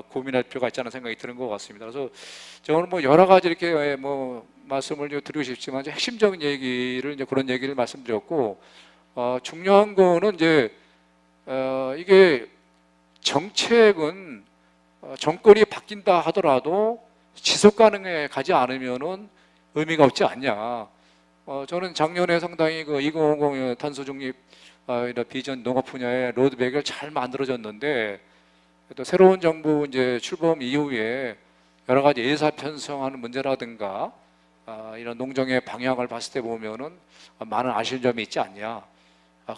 고민할 필요가 있다는 생각이 드는 것 같습니다. 그래서 저는 뭐 여러 가지 이렇게 뭐 말씀을 드리고 싶지만 핵심적인 얘기를 이제 그런 얘기를 말씀드렸고, 중요한 거는 이제 이게 정책은 정권이 바뀐다 하더라도 지속 가능해 가지 않으면은 의미가 없지 않냐. 저는 작년에 상당히 그 2050 탄소 중립 비전 농업 분야의 로드맵을 잘 만들어졌는데, 또 새로운 정부 이제 출범 이후에 여러 가지 예산 편성하는 문제라든가 이런 농정의 방향을 봤을 때 보면은 많은 아쉬운 점이 있지 않냐.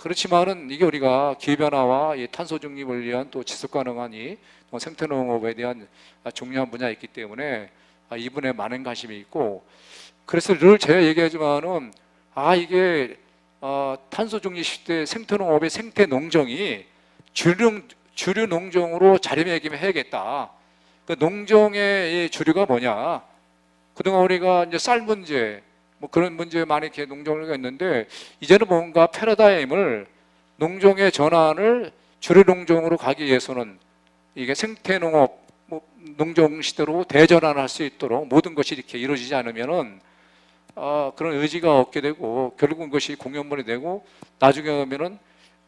그렇지만은 이게 우리가 기후변화와 이 탄소 중립을 위한 또 지속 가능한 이 생태농업에 대한 중요한 분야에 있기 때문에 이분에 많은 관심이 있고, 그래서 늘 제가 얘기하지만은 이게 탄소 중립 시대 생태농업의 생태농정이 주류 농정으로 자리매김해야겠다. 그 농정의 주류가 뭐냐? 그동안 우리가 이제 쌀 문제, 뭐 그런 문제 많이 이렇게 농정을 했는데, 이제는 뭔가 패러다임을 농정의 전환을 주류 농정으로 가기 위해서는 이게 생태농업 농정 시대로 대전환할 수 있도록 모든 것이 이렇게 이루어지지 않으면은 그런 의지가 없게 되고 결국은 그것이 공연물이 되고 나중에 오면은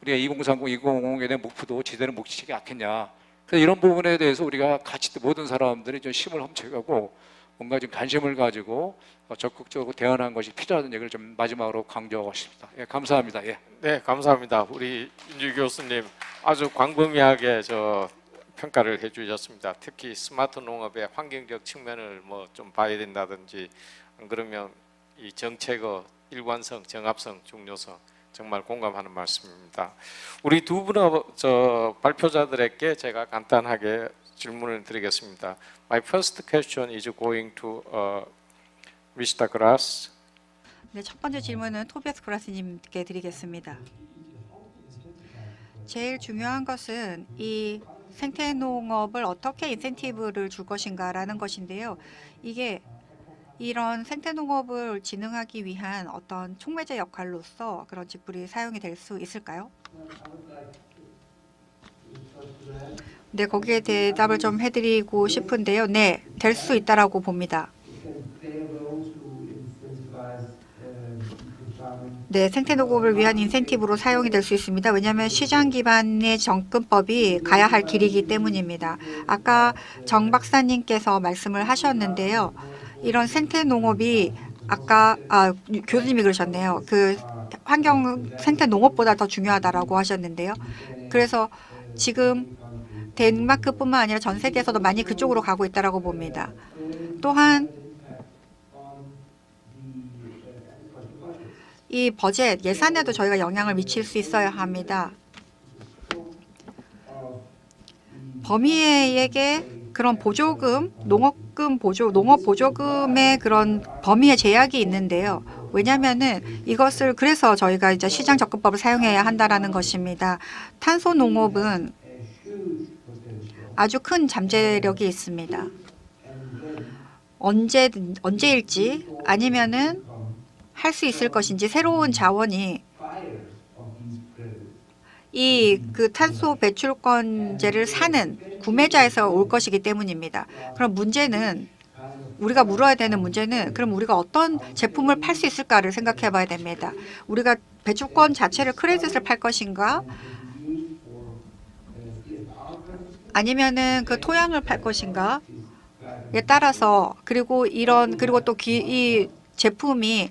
우리가 2030, 2050에 대한 목표도 제대로 못 지키지 않겠냐. 그래서 이런 부분에 대해서 우리가 같이 모든 사람들이 좀 힘을 훔쳐가고 뭔가 좀 관심을 가지고 적극적으로 대응하는 것이 필요하다는 얘기를 좀 마지막으로 강조하고 싶습니다. 예, 감사합니다. 예. 네, 감사합니다. 우리 윤주 교수님 아주 광범위하게 평가를 해주셨습니다. 특히 스마트 농업의 환경적 측면을 뭐 좀 봐야 된다든지, 안 그러면 이 정책의 일관성, 정합성, 중요성 정말 공감하는 말씀입니다. 우리 두 분의 발표자들에게 제가 간단하게 질문을 드리겠습니다. My first question is going to Mr. Grass. 네, 첫 번째 질문은 토비아스 브라스님께 드리겠습니다. 제일 중요한 것은 이 생태농업을 어떻게 인센티브를 줄 것인가라는 것인데요. 이게 이런 생태농업을 진흥하기 위한 어떤 촉매제 역할로서 그런 직불이 사용이 될 수 있을까요? 네, 거기에 대답을 좀 해드리고 싶은데요. 네, 될 수 있다라고 봅니다. 네, 생태농업을 위한 인센티브로 사용이 될 수 있습니다. 왜냐하면 시장 기반의 접근법이 가야 할 길이기 때문입니다. 아까 정 박사님께서 말씀을 하셨는데요. 이런 생태농업이 아까 교수님이 그러셨네요. 그 환경 생태농업보다 더 중요하다라고 하셨는데요. 그래서 지금 덴마크뿐만 아니라 전 세계에서도 많이 그쪽으로 가고 있다라고 봅니다. 또한 이 버젯 예산에도 저희가 영향을 미칠 수 있어야 합니다. 범위에게 그런 보조금, 농업 보조금의 그런 범위의 제약이 있는데요. 왜냐하면은 이것을 그래서 저희가 이제 시장 접근법을 사용해야 한다라는 것입니다. 탄소 농업은 아주 큰 잠재력이 있습니다. 언제일지 아니면은 할 수 있을 것인지 새로운 자원이 이 그 탄소 배출권제를 사는 구매자에서 올 것이기 때문입니다. 그럼 문제는 우리가 물어야 되는 문제는 그럼 우리가 어떤 제품을 팔 수 있을까를 생각해 봐야 됩니다. 우리가 배출권 자체를 크레딧을 팔 것인가 아니면은 그 토양을 팔 것인가에 따라서 그리고 또 이 제품이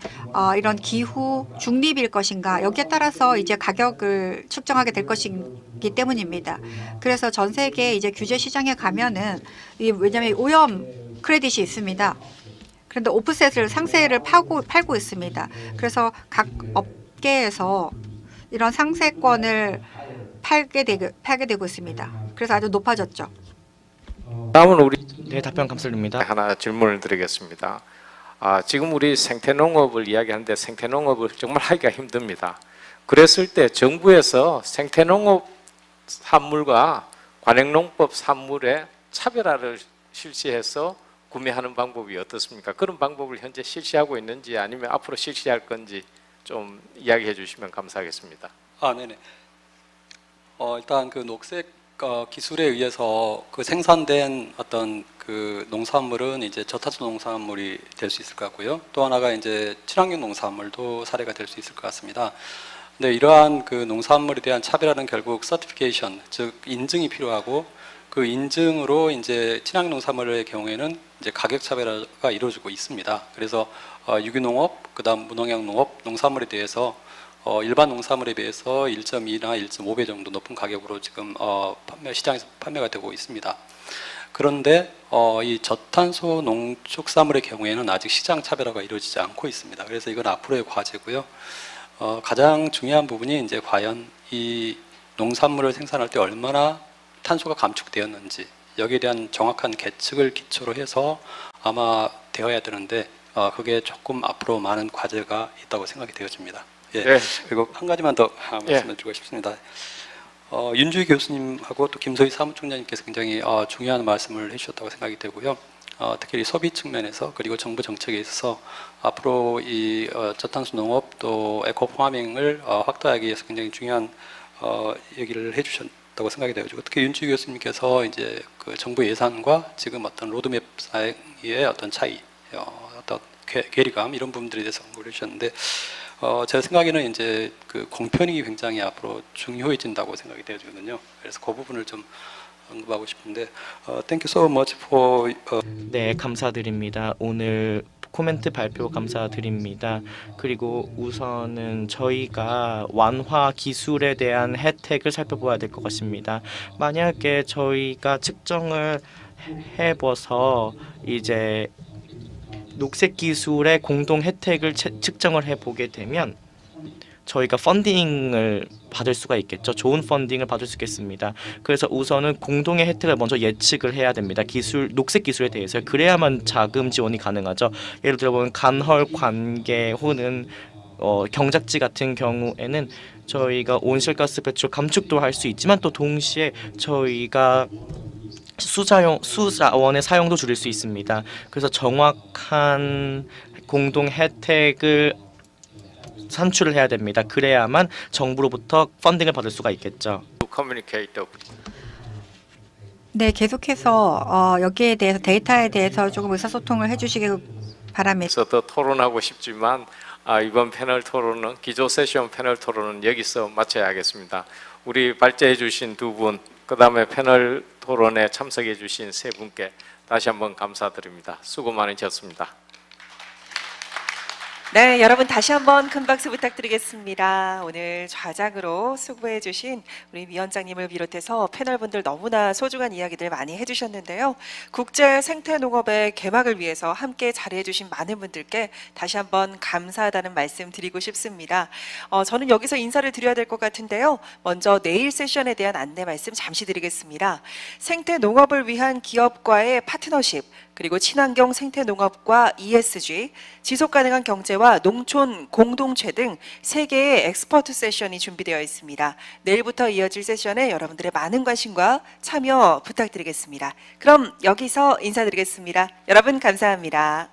이런 기후 중립일 것인가 여기에 따라서 이제 가격을 측정하게 될 것이기 때문입니다. 그래서 전 세계 이제 규제 시장에 가면은 왜냐하면 오염 크레딧이 있습니다. 그런데 오프셋을 상세를 팔고 있습니다. 그래서 각 업계에서 이런 상세권을 팔게 되고 있습니다. 그래서 아주 높아졌죠. 다음은 우리 네, 답변 감사드립니다. 하나 질문을 드리겠습니다. 지금 우리 생태농업을 이야기하는데 생태농업을 정말 하기가 힘듭니다. 그랬을 때 정부에서 생태농업 산물과 관행농법 산물의 차별화를 실시해서 구매하는 방법이 어떻습니까? 그런 방법을 현재 실시하고 있는지 아니면 앞으로 실시할 건지 좀 이야기해 주시면 감사하겠습니다. 네네. 일단 그 녹색 기술에 의해서 그 생산된 어떤 그 농산물은 이제 저탄소 농산물이 될 수 있을 것 같고요. 또 하나가 이제 친환경 농산물도 사례가 될 수 있을 것 같습니다. 근데 이러한 그 농산물에 대한 차별화는 결국 서티피케이션, 즉 인증이 필요하고 그 인증으로 이제 친환경 농산물의 경우에는 이제 가격 차별화가 이루어지고 있습니다. 그래서 유기농업, 그다음 무농약 농업, 농산물에 대해서 일반 농산물에 비해서 1.2나 1.5배 정도 높은 가격으로 지금 시장에서 판매가 되고 있습니다. 그런데 이 저탄소 농축산물의 경우에는 아직 시장 차별화가 이루어지지 않고 있습니다. 그래서 이건 앞으로의 과제고요. 가장 중요한 부분이 이제 과연 이 농산물을 생산할 때 얼마나 탄소가 감축되었는지 여기에 대한 정확한 계측을 기초로 해서 아마 되어야 되는데 그게 조금 앞으로 많은 과제가 있다고 생각이 되어집니다. 예. 네. 그리고 한 가지만 더 말씀을 드리고 싶습니다. 윤주희 교수님하고 또 김소희 사무총장님께서 굉장히 중요한 말씀을 해주셨다고 생각이 되고요. 특히 이 소비 측면에서 그리고 정부 정책에 있어서 앞으로 이 저탄소 농업 또 에코파밍을 확대하기 위해서 굉장히 중요한 얘기를 해주셨다고 생각이 되어지고 특히 윤주희 교수님께서 이제 그 정부 예산과 지금 어떤 로드맵 사이의 어떤 차이, 어떤 괴리감 이런 부분들에 대해서 언급을 해주셨는데. 제 생각에는 이제 그 공편이 굉장히 앞으로 중요해진다고 생각이 되거든요. 그래서 그 부분을 좀 언급하고 싶은데, Thank you so much for. 네, 감사드립니다. 오늘 코멘트 발표 감사드립니다. 그리고 우선은 저희가 완화 기술에 대한 혜택을 살펴봐야 될 것 같습니다. 만약에 저희가 측정을 해봐서 이제 녹색 기술의 공동 혜택을 측정을 해보게 되면 저희가 펀딩을 받을 수가 있겠죠. 좋은 펀딩을 받을 수 있겠습니다. 그래서 우선은 공동의 혜택을 먼저 예측을 해야 됩니다. 녹색 기술에 대해서. 그래야만 자금 지원이 가능하죠. 예를 들어 보면 간헐 관계 혹은 경작지 같은 경우에는 저희가 온실가스 배출 감축도 할 수 있지만 또 동시에 저희가 수자원의 사용도 줄일 수 있습니다. 그래서 정확한 공동 혜택을 산출을 해야 됩니다. 그래야만 정부로부터 펀딩을 받을 수가 있겠죠. communicate. 네, 계속해서 여기에 대해서 데이터에 대해서 조금 의사소통을 해주시길 바랍니다. 그래서 더 토론하고 싶지만 이번 패널 토론은 기조 세션 패널 토론은 여기서 마쳐야 하겠습니다. 우리 발제해 주신 두 분, 그다음에 패널 토론에 참석해 주신 세 분께 다시 한번 감사드립니다. 수고 많으셨습니다. 네, 여러분 다시 한번 큰 박수 부탁드리겠습니다. 오늘 좌장으로 수고해 주신 우리 위원장님을 비롯해서 패널분들 너무나 소중한 이야기들 많이 해주셨는데요. 국제 생태농업의 개막을 위해서 함께 자리해 주신 많은 분들께 다시 한번 감사하다는 말씀 드리고 싶습니다. 저는 여기서 인사를 드려야 될 것 같은데요. 먼저 내일 세션에 대한 안내 말씀 잠시 드리겠습니다. 생태농업을 위한 기업과의 파트너십, 그리고 친환경 생태농업과 ESG, 지속가능한 경제와 농촌 공동체 등 3개의 엑스퍼트 세션이 준비되어 있습니다. 내일부터 이어질 세션에 여러분들의 많은 관심과 참여 부탁드리겠습니다. 그럼 여기서 인사드리겠습니다. 여러분 감사합니다.